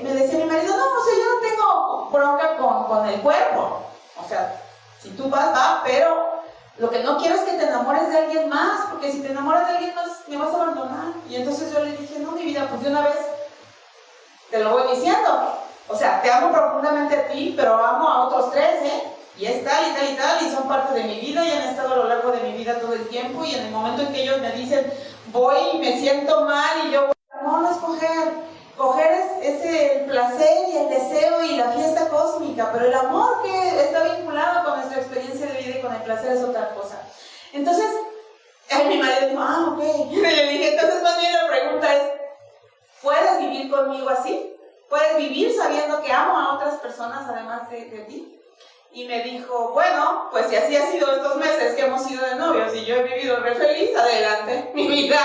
Speaker 2: me decía mi marido, no, o sea, yo no tengo bronca con el cuerpo, o sea, si tú vas, va, pero lo que no quiero es que te enamores de alguien más, porque si te enamoras de alguien más, me vas a abandonar. Y entonces yo le dije, no, mi vida, pues de una vez te lo voy diciendo. O sea, te amo profundamente a ti, pero amo a otros 3, ¿eh? Y es tal y tal y tal, y son parte de mi vida y han estado a lo largo de mi vida todo el tiempo. Y en el momento en que ellos me dicen, voy y me siento mal, y yo voy, no es coger. Coger es el placer y el deseo y la fiesta cósmica, pero el amor que está vinculado con nuestra experiencia de vida y con el placer es otra cosa. Entonces, mi marido dijo, ok. Y le dije, entonces más bien la pregunta es, ¿puedes vivir conmigo así? ¿Puedes vivir sabiendo que amo a otras personas además de ti? Y me dijo, bueno, pues si así ha sido estos meses que hemos sido de novios y yo he vivido re feliz, adelante, mi vida.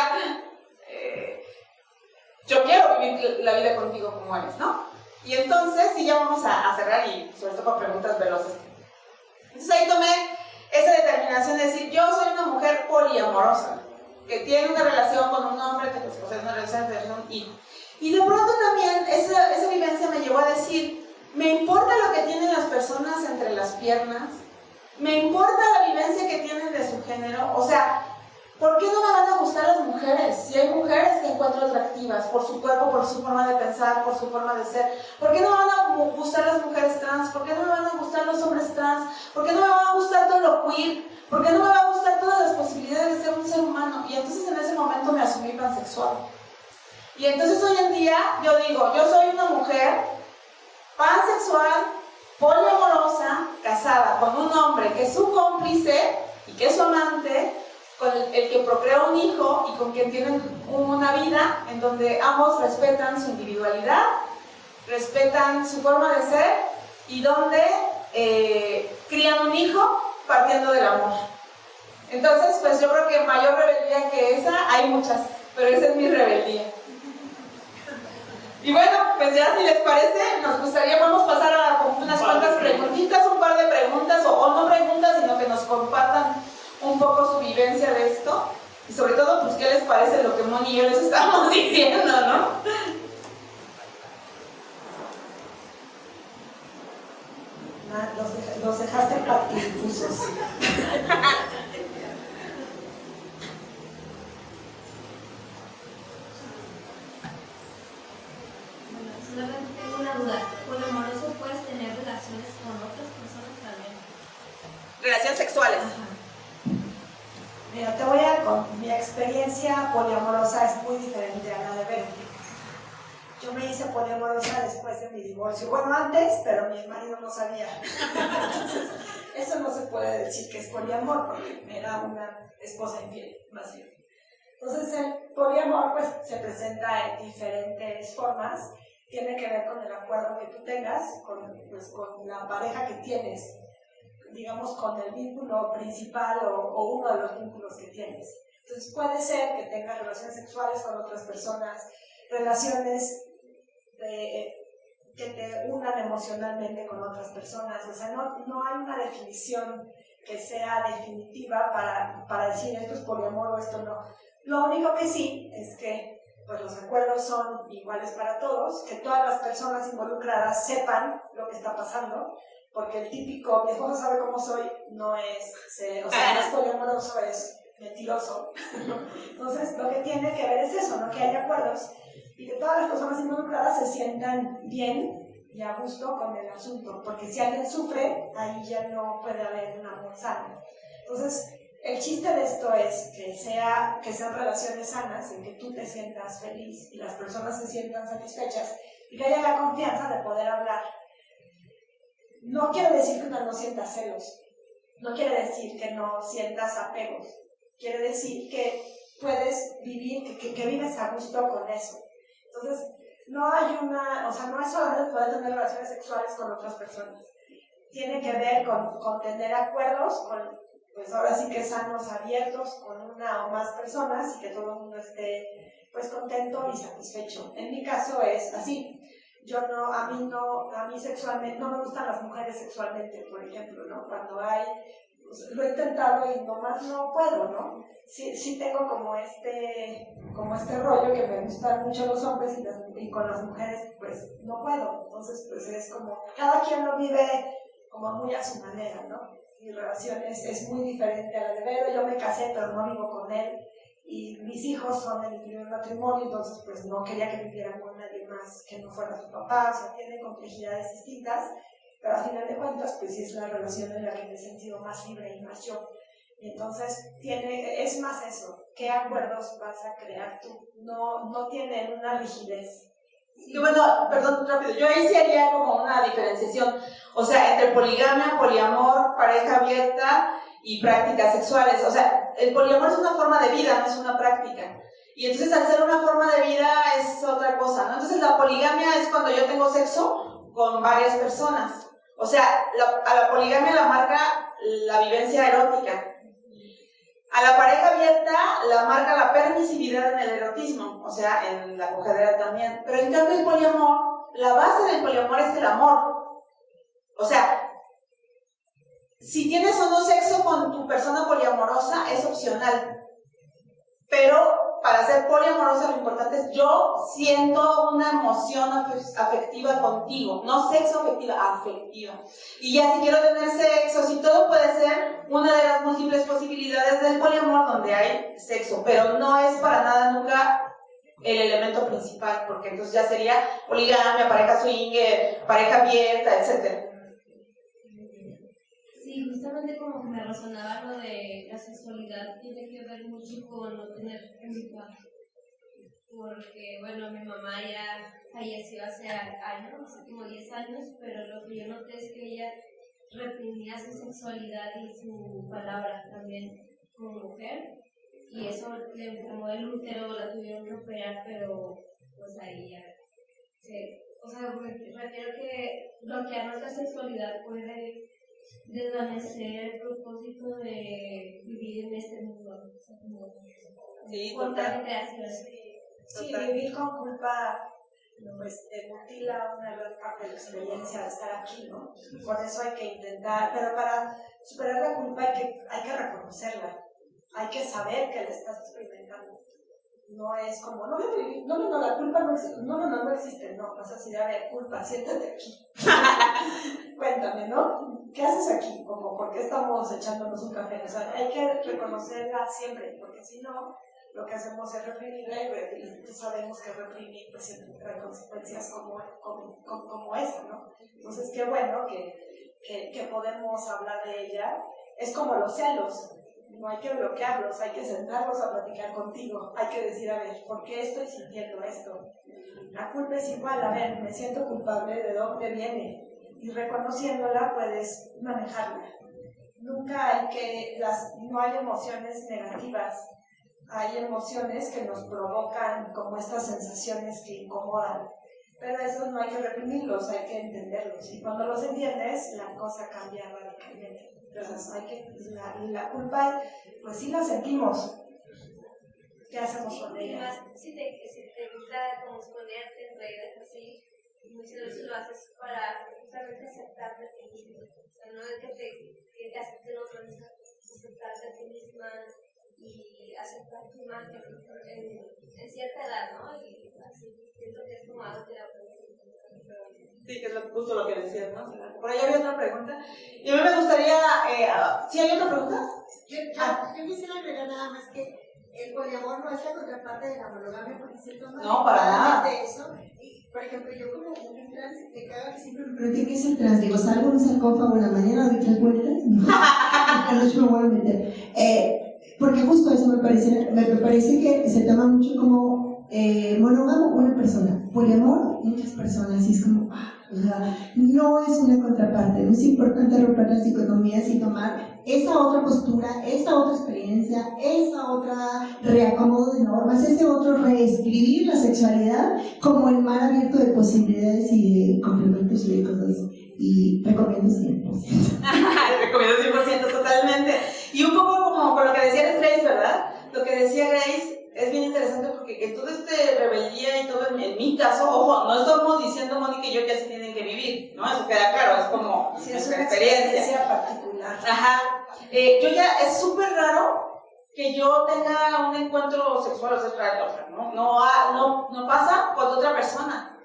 Speaker 2: Yo quiero vivir la vida contigo como eres, ¿no? Y entonces, sí, ya vamos a cerrar y sobre todo con preguntas veloces. Entonces ahí tomé esa determinación de decir, yo soy una mujer poliamorosa, que tiene una relación con un hombre, que pues posee una relación de un hijo. Y de pronto también esa vivencia me llevó a decir, me importa lo que tienen las personas entre las piernas, me importa la vivencia que tienen de su género, o sea, ¿Por qué no me van a gustar las mujeres? Si hay mujeres que encuentro atractivas por su cuerpo, por su forma de pensar, por su forma de ser. ¿Por qué no me van a gustar las mujeres trans? ¿Por qué no me van a gustar los hombres trans? ¿Por qué no me va a gustar todo lo queer? ¿Por qué no me va a gustar todas las posibilidades de ser un ser humano? Y entonces en ese momento me asumí pansexual. Y entonces hoy en día yo digo, yo soy una mujer pansexual, poliamorosa, casada con un hombre que es su cómplice y que es su amante, con el que procrea un hijo y con quien tienen una vida en donde ambos respetan su individualidad, respetan su forma de ser y donde crían un hijo partiendo del amor. Entonces, pues yo creo que mayor rebeldía que esa hay muchas, pero esa es mi rebeldía. Y bueno, pues ya si les parece, nos gustaría, vamos a pasar a unas cuantas preguntitas, un par de preguntas, o no preguntas, sino que nos compartan un poco su vivencia de esto. Y sobre todo, pues, ¿qué les parece lo que Moni y yo les estamos diciendo, no?
Speaker 1: Los dejaste patidifusos.
Speaker 6: Solamente tengo una duda. ¿Poliamoroso puedes tener relaciones con otras personas también?
Speaker 2: Relaciones sexuales.
Speaker 1: Mira, te voy a con mi experiencia poliamorosa es muy diferente a la de Vero. Yo me hice poliamorosa después de mi divorcio. Bueno, antes, pero mi marido no sabía. Entonces, eso no se puede decir que es poliamor, porque era una esposa infiel, más bien. Entonces, el poliamor pues, se presenta en diferentes formas. Tiene que ver con el acuerdo que tú tengas, con la pareja que tienes, digamos, con el vínculo principal o uno de los vínculos que tienes. Entonces, puede ser que tengas relaciones sexuales con otras personas, relaciones que te unan emocionalmente con otras personas. O sea, no hay una definición que sea definitiva para decir esto es poliamor o esto no. Lo único que sí es que pues, los acuerdos son iguales para todos, que todas las personas involucradas sepan lo que está pasando, porque el típico, mi esposo sabe cómo soy, no es poliamoroso, es mentiroso. Entonces, lo que tiene que ver es eso, ¿no? Que hay acuerdos y que todas las personas involucradas se sientan bien y a gusto con el asunto, porque si alguien sufre, ahí ya no puede haber un amor sano. Entonces, el chiste de esto es que sean relaciones sanas, en que tú te sientas feliz y las personas se sientan satisfechas y que haya la confianza de poder hablar. No quiere decir que uno no sienta celos, no quiere decir que no sientas apegos, quiere decir que puedes vivir, que vives a gusto con eso. Entonces, no es solamente poder tener relaciones sexuales con otras personas. Tiene que ver con tener acuerdos, pues ahora sí que sanos, abiertos, con una o más personas y que todo el mundo esté pues contento y satisfecho. En mi caso es así. A mí sexualmente, no me gustan las mujeres sexualmente, por ejemplo, ¿no? Cuando pues, lo he intentado y nomás no puedo, ¿no? Sí tengo como este rollo que me gustan mucho los hombres y con las mujeres pues no puedo. Entonces pues es como, cada quien lo vive como muy a su manera, ¿no? Mi relación es muy diferente a la de Vero. Yo me casé pero no vivo con él y mis hijos son de mi primer matrimonio, entonces pues no quería que vivieran con nadie más que no fuera su papá. O sea, tienen complejidades distintas, pero al final de cuentas pues sí es la relación en la que me he sentido más libre y más yo. Y entonces es más eso, ¿qué acuerdos vas a crear tú? No tienen una rigidez.
Speaker 2: Y bueno, perdón, rápido, yo ahí sí haría como una diferenciación, o sea, entre poligamia, poliamor, pareja abierta y prácticas sexuales. O sea, el poliamor es una forma de vida, no es una práctica. Y entonces al ser una forma de vida es otra cosa, ¿no? Entonces la poligamia es cuando yo tengo sexo con varias personas. O sea, a la poligamia la marca la vivencia erótica. A la pareja abierta la marca la permisividad en el erotismo, o sea, en la cogedera también. Pero en cambio el poliamor, la base del poliamor es el amor. O sea, si tienes o no sexo con tu persona poliamorosa es opcional. Pero para ser poliamorosa, lo importante es yo siento una emoción afectiva contigo, no sexo afectiva, afectiva. Y ya si quiero tener sexo, si todo puede ser una de las múltiples posibilidades del poliamor donde hay sexo, pero no es para nada nunca el elemento principal, porque entonces ya sería poligamia, pareja swinger, pareja abierta, etc.
Speaker 6: Sí, justamente como que me resonaba lo de la sexualidad, tiene que ver mucho con no tener culpa. Porque, bueno, mi mamá ya falleció hace años, hace como 10 años, pero lo que yo noté es que ella reprimía su sexualidad y su palabra también como mujer. Y eso le enfermó el útero, la tuvieron que operar, pero pues ahí ya o sea, me refiero que bloquear nuestra sexualidad puede desvanecer el propósito de vivir en este mundo. O sea, como
Speaker 2: Sí,
Speaker 6: total creación.
Speaker 1: Sí, vivir con culpa pues te mutila una gran parte de la experiencia de estar aquí, ¿no? Por eso hay que intentar, pero para superar la culpa hay que reconocerla, hay que saber que la estás experimentando. No es como, no, la culpa no existe, no existe, no, pasa así de, a ver, culpa, siéntate aquí. Cuéntame, ¿no? ¿Qué haces aquí? Como, ¿por qué estamos echándonos un café? O sea, hay que reconocerla siempre, porque si no, lo que hacemos es reprimirla y sabemos que reprimir pues siempre trae consecuencias como esa, ¿no? Entonces, qué bueno que podemos hablar de ella. Es como los celos. No hay que bloquearlos, hay que sentarlos a platicar contigo, hay que decir, a ver, ¿por qué estoy sintiendo esto? La culpa es igual, a ver, me siento culpable, ¿de dónde viene? Y reconociéndola puedes manejarla. Nunca no hay emociones negativas, hay emociones que nos provocan como estas sensaciones que incomodan, pero esos no hay que reprimirlos, hay que entenderlos, y cuando los entiendes, la cosa cambia radicalmente. Entonces la culpa, pues sí la sentimos. ¿Qué hacemos con ella?
Speaker 6: Si te gusta como exponerte, reír así, muchas veces lo haces para justamente aceptarte a ti mismo. O sea, no es que te acepten otros, aceptarte a ti misma y aceptar tu imagen en cierta edad, ¿no? Y así, siento que es como algo terapéutico.
Speaker 2: Sí, que es justo lo que decías, ¿no? Por ahí había otra pregunta. Y a mí me gustaría... ¿Sí hay otra pregunta?
Speaker 5: Yo quisiera agregar nada más que el poliamor no es la contraparte de la monogamia, porque se toma
Speaker 2: No, para nada.
Speaker 5: de eso. Y, por ejemplo, yo como un trans, te caga que siempre me pregunté qué es el trans. Digo, salgo en un sarcófago en la mañana, doy 3 vueltas, a la noche me voy a meter. Porque justo eso me parece que se toma mucho como monógamo una persona, poliamor muchas personas, y es como, o sea, no es una contraparte, no es importante romper las dicotomías y tomar esa otra postura, esa otra experiencia, esa otra reacomodo de normas, ese otro reescribir la sexualidad como el mar abierto de posibilidades y de complementos y de cosas, y recomiendo 100%.
Speaker 2: Recomiendo 100% totalmente. Y un poco como con lo que decía Grace, ¿verdad? Lo que decía Grace es bien interesante porque que todo rebeldía y todo, en mi caso, ojo, no estamos diciendo Mónica y yo que así tienen que vivir, ¿no? Eso queda claro, es como
Speaker 1: sí, es una experiencia particular.
Speaker 2: Ajá. Yo ya, es súper raro que yo tenga un encuentro sexual o sexual, ¿no? No pasa con otra persona.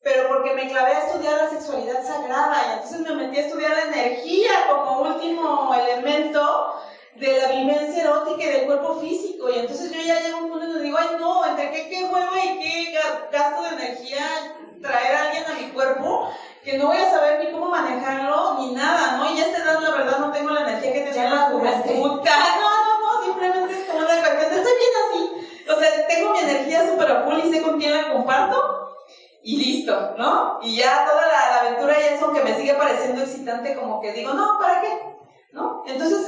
Speaker 2: Pero porque me clavé a estudiar la sexualidad sagrada y entonces me metí a estudiar la energía como último elemento de la vivencia erótica y del cuerpo físico, y entonces yo ya llego a un punto donde digo, ay no, entre qué hueva y qué gasto de energía traer a alguien a mi cuerpo, que no voy a saber ni cómo manejarlo, ni nada, ¿no? Y a esta edad la verdad no tengo la energía que tenía en la juventud. No, simplemente es como una cuestión de estoy bien así, o sea, tengo mi energía súper a full y sé con quién la comparto, y listo, ¿no? Y ya toda la aventura ya es aunque me sigue pareciendo excitante, como que digo, no, ¿para qué? ¿No? Entonces,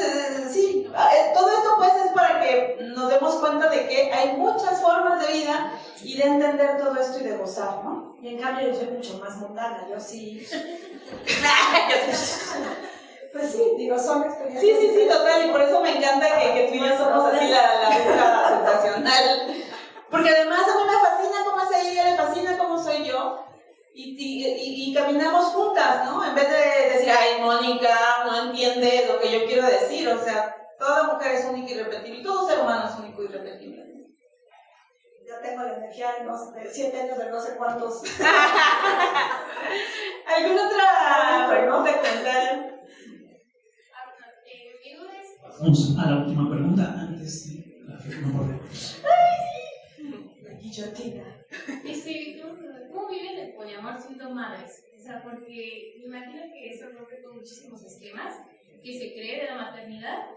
Speaker 2: sí, todo esto pues es para que nos demos cuenta de que hay muchas formas de vida y de entender todo esto y de gozar, ¿no?
Speaker 1: Y en cambio yo soy mucho más mundana, yo sí... Pues sí, digo, son experiencias...
Speaker 2: Sí, total, y por eso me encanta que tú y yo somos así la dupla sensacional. Porque además a mí me fascina cómo es ella, le fascina cómo soy yo. Y caminamos juntas, ¿no? En vez de decir, ay, Mónica no entiende lo que yo quiero decir. O sea, toda mujer es única y irrepetible, y todo ser humano es único y irrepetible.
Speaker 1: ya tengo la energía de 7 años de no sé cuántos.
Speaker 3: ¿Alguna otra pregunta, comentario?
Speaker 7: Vamos a la última pregunta antes de la firma por
Speaker 1: La guillotina.
Speaker 6: ¿Cómo viven el poliamor siendo madres? O sea, porque me imagino que eso rompe con muchísimos esquemas que se cree de la maternidad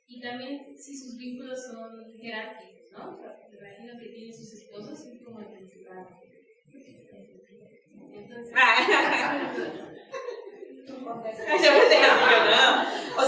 Speaker 6: y también si sus vínculos son jerárquicos, ¿no? O sea, me imagino que tienen sus esposos y como el principal. Entonces,
Speaker 3: o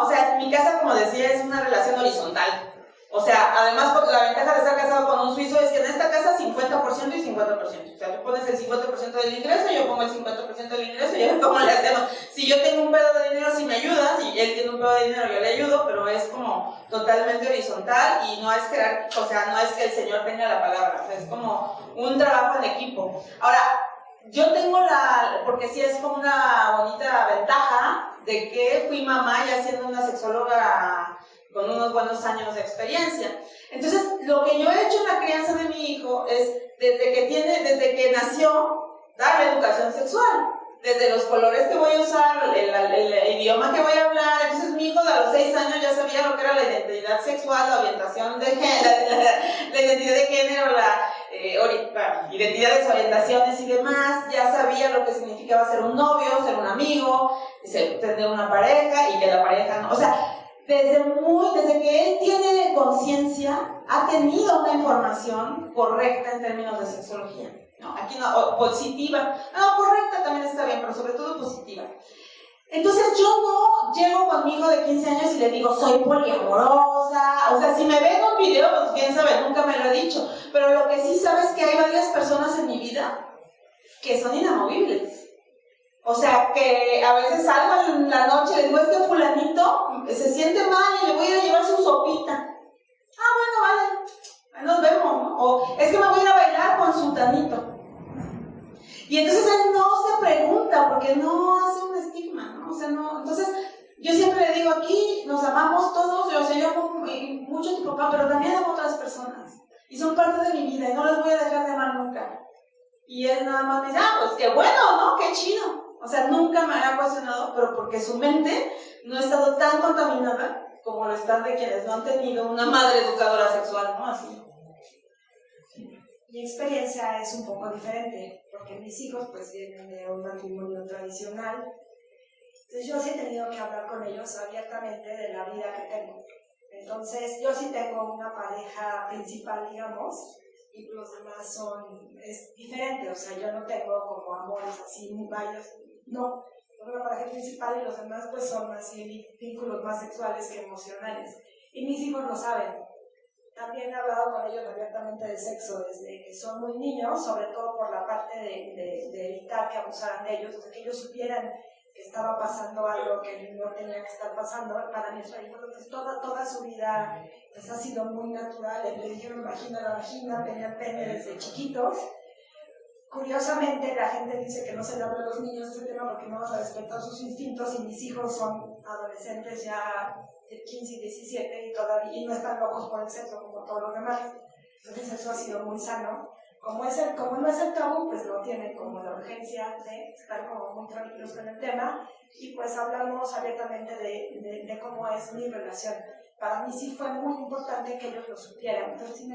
Speaker 3: sea, mi casa, como decía, es una relación horizontal. O sea, además, la ventaja de estar casado con un suizo es que en esta casa 50% y 50%. O sea, tú pones el 50% del ingreso, yo pongo el 50% del ingreso y a ver cómo le hacemos. Si yo tengo un pedo de dinero, sí me ayuda. Si él tiene un pedo de dinero, yo le ayudo, pero es como totalmente horizontal y no es jerárquico. O sea, no es que el señor tenga la palabra. O sea, es como un trabajo en equipo. Ahora, yo tengo porque sí es como una bonita ventaja de que fui mamá ya siendo una sexóloga con unos buenos años de experiencia. Entonces, lo que yo he hecho en la crianza de mi hijo es, desde que nació, darle educación sexual. Desde los colores que voy a usar, el idioma que voy a hablar. Entonces, mi hijo a los 6 años ya sabía lo que era la identidad sexual, la orientación de género, la identidad de género, la identidad de sus orientaciones y demás. Ya sabía lo que significaba ser un novio, ser un amigo, tener una pareja y que la pareja no. O sea, desde que él tiene conciencia, ha tenido una información correcta en términos de sexología. No, aquí no, o positiva. No, correcta también está bien, pero sobre todo positiva. Entonces yo no llego con mi hijo de 15 años y le digo, soy poliamorosa. O sea, si me ven en un video, pues quién sabe, nunca me lo he dicho. Pero lo que sí sabes es que hay varias personas en mi vida que son inamovibles. O sea, que a veces salgo en la noche y le digo, es que fulanito se siente mal y le voy a ir a llevar su sopita. Ah, bueno, vale, nos vemos, ¿no? O es que me voy a ir a bailar con su tanito. Y entonces él no se pregunta porque no hace un estigma, ¿no? O sea, no. Entonces, yo siempre le digo, aquí nos amamos todos, yo amo mucho a tu papá, pero también amo a otras personas. Y son parte de mi vida y no las voy a dejar de amar nunca. Y él nada más me dice, pues qué bueno, ¿no? Qué chido. O sea, nunca me ha cuestionado, pero porque su mente no ha estado tan contaminada como lo están de quienes no han tenido una madre educadora sexual, ¿no? Así.
Speaker 1: Mi experiencia es un poco diferente, porque mis hijos pues vienen de un matrimonio tradicional. Entonces yo sí he tenido que hablar con ellos abiertamente de la vida que tengo. Entonces yo sí tengo una pareja principal, digamos, y los demás es diferente. O sea, yo no tengo como amores así, varios, no. Tengo una pareja principal y los demás pues son así vínculos más sexuales que emocionales. Y mis hijos lo saben. También he hablado con ellos abiertamente del sexo desde que son muy niños, sobre todo por la parte de evitar que abusaran de ellos, de que ellos supieran que estaba pasando algo que no tenía que estar pasando. Para mí eso entonces toda su vida pues, ha sido muy natural. Le dijeron vagina a la vagina, pene al pene desde chiquitos. Curiosamente, la gente dice que no se le habla a los niños ese tema porque no van a respetar sus instintos, y mis hijos son adolescentes ya de 15 y 17 y no están locos por el sexo como todos los demás. Entonces eso ha sido muy sano. Como no es el tabú, pues no tienen como la urgencia de estar como muy tranquilos con el tema, y pues hablamos abiertamente de cómo es mi relación. Para mí sí fue muy importante que ellos lo supieran. Entonces sí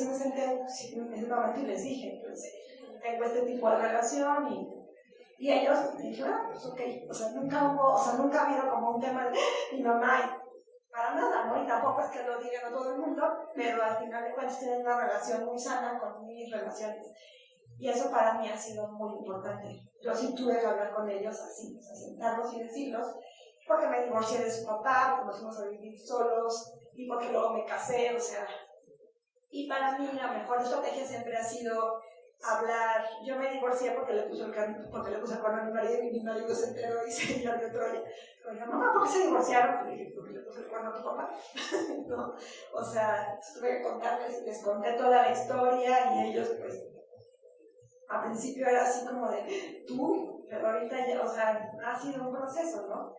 Speaker 1: me senté, y les dije, pues tengo este tipo de relación, y ellos me dijeron, pues ok. O sea, nunca ha habido como un tema de mi mamá, para nada, ¿no? Y tampoco es que lo digan a todo el mundo, pero al final de cuentas tienen una relación muy sana con mis relaciones. Y eso para mí ha sido muy importante. Yo sí tuve que hablar con ellos así, o sea, sentarlos y decirlos, porque me divorcié de su papá, porque nos fuimos a vivir solos, y porque luego me casé, o sea. Y para mí la mejor estrategia siempre ha sido hablar. Yo me divorcié porque le puse el cuerno a mi marido, y mi marido se enteró y se dio de Troya. Me dijo, mamá, ¿por qué se divorciaron? Y dije, porque le puse el cuerno a tu papá. ¿No? O sea, tuve que contarles, les conté toda la historia, y ellos, pues, al principio era así como de, tú, pero ahorita ya, o sea, ha sido un proceso, ¿no?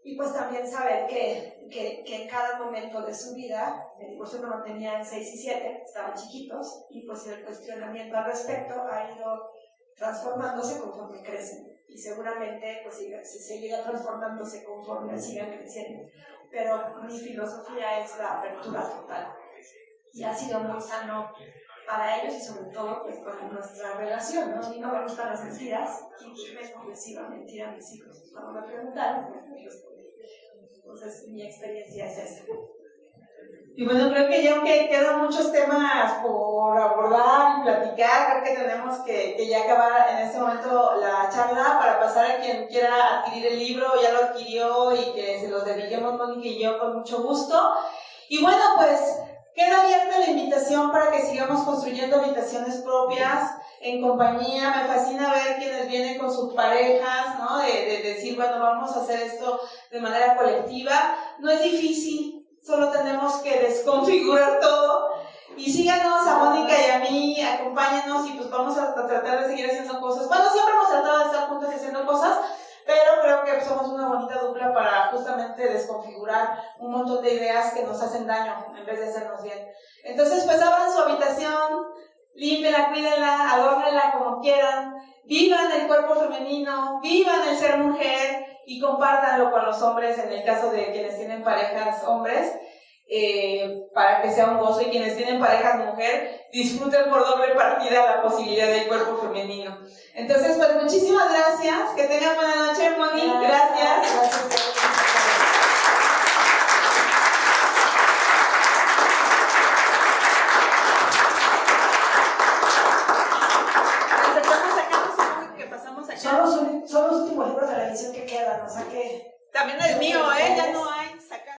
Speaker 1: Y pues también saber que en cada momento de su vida, el divorcio lo mantenía en 6 y 7, estaban chiquitos, y pues el cuestionamiento al respecto ha ido transformándose conforme crecen. Y seguramente pues seguirá transformándose conforme sigan creciendo. Pero mi filosofía es la apertura total. Y ha sido muy sano para ellos y sobre todo pues con nuestra relación, ¿no? A mí no me gustan las mentiras y pues les iba a mentir a mis hijos. Cuando me preguntaron, pues me respondí. Entonces mi experiencia es esa.
Speaker 3: Y bueno, creo que ya aunque quedan muchos temas por abordar y platicar, creo que tenemos que ya acabar en este momento la charla para pasar a quien quiera adquirir el libro, ya lo adquirió y que se los dediquemos Mónica y yo con mucho gusto. Y bueno, pues queda abierta la invitación para que sigamos construyendo habitaciones propias en compañía. Me fascina ver quienes vienen con sus parejas, ¿no? De decir, bueno, vamos a hacer esto de manera colectiva. No es difícil. Solo tenemos que desconfigurar todo. Y síganos a Mónica y a mí, acompáñenos y pues vamos a tratar de seguir haciendo cosas. Bueno, siempre hemos tratado de estar juntos haciendo cosas, pero creo que somos una bonita dupla para justamente desconfigurar un montón de ideas que nos hacen daño en vez de hacernos bien. Entonces, pues abran su habitación, límpienla, cuídenla, adórnenla como quieran, vivan el cuerpo femenino, vivan el ser mujer, y compártanlo con los hombres en el caso de quienes tienen parejas hombres, para que sea un gozo, y quienes tienen parejas mujer, disfruten por doble partida la posibilidad del cuerpo femenino. Entonces, pues muchísimas gracias, que tengan buena noche, Moni, gracias.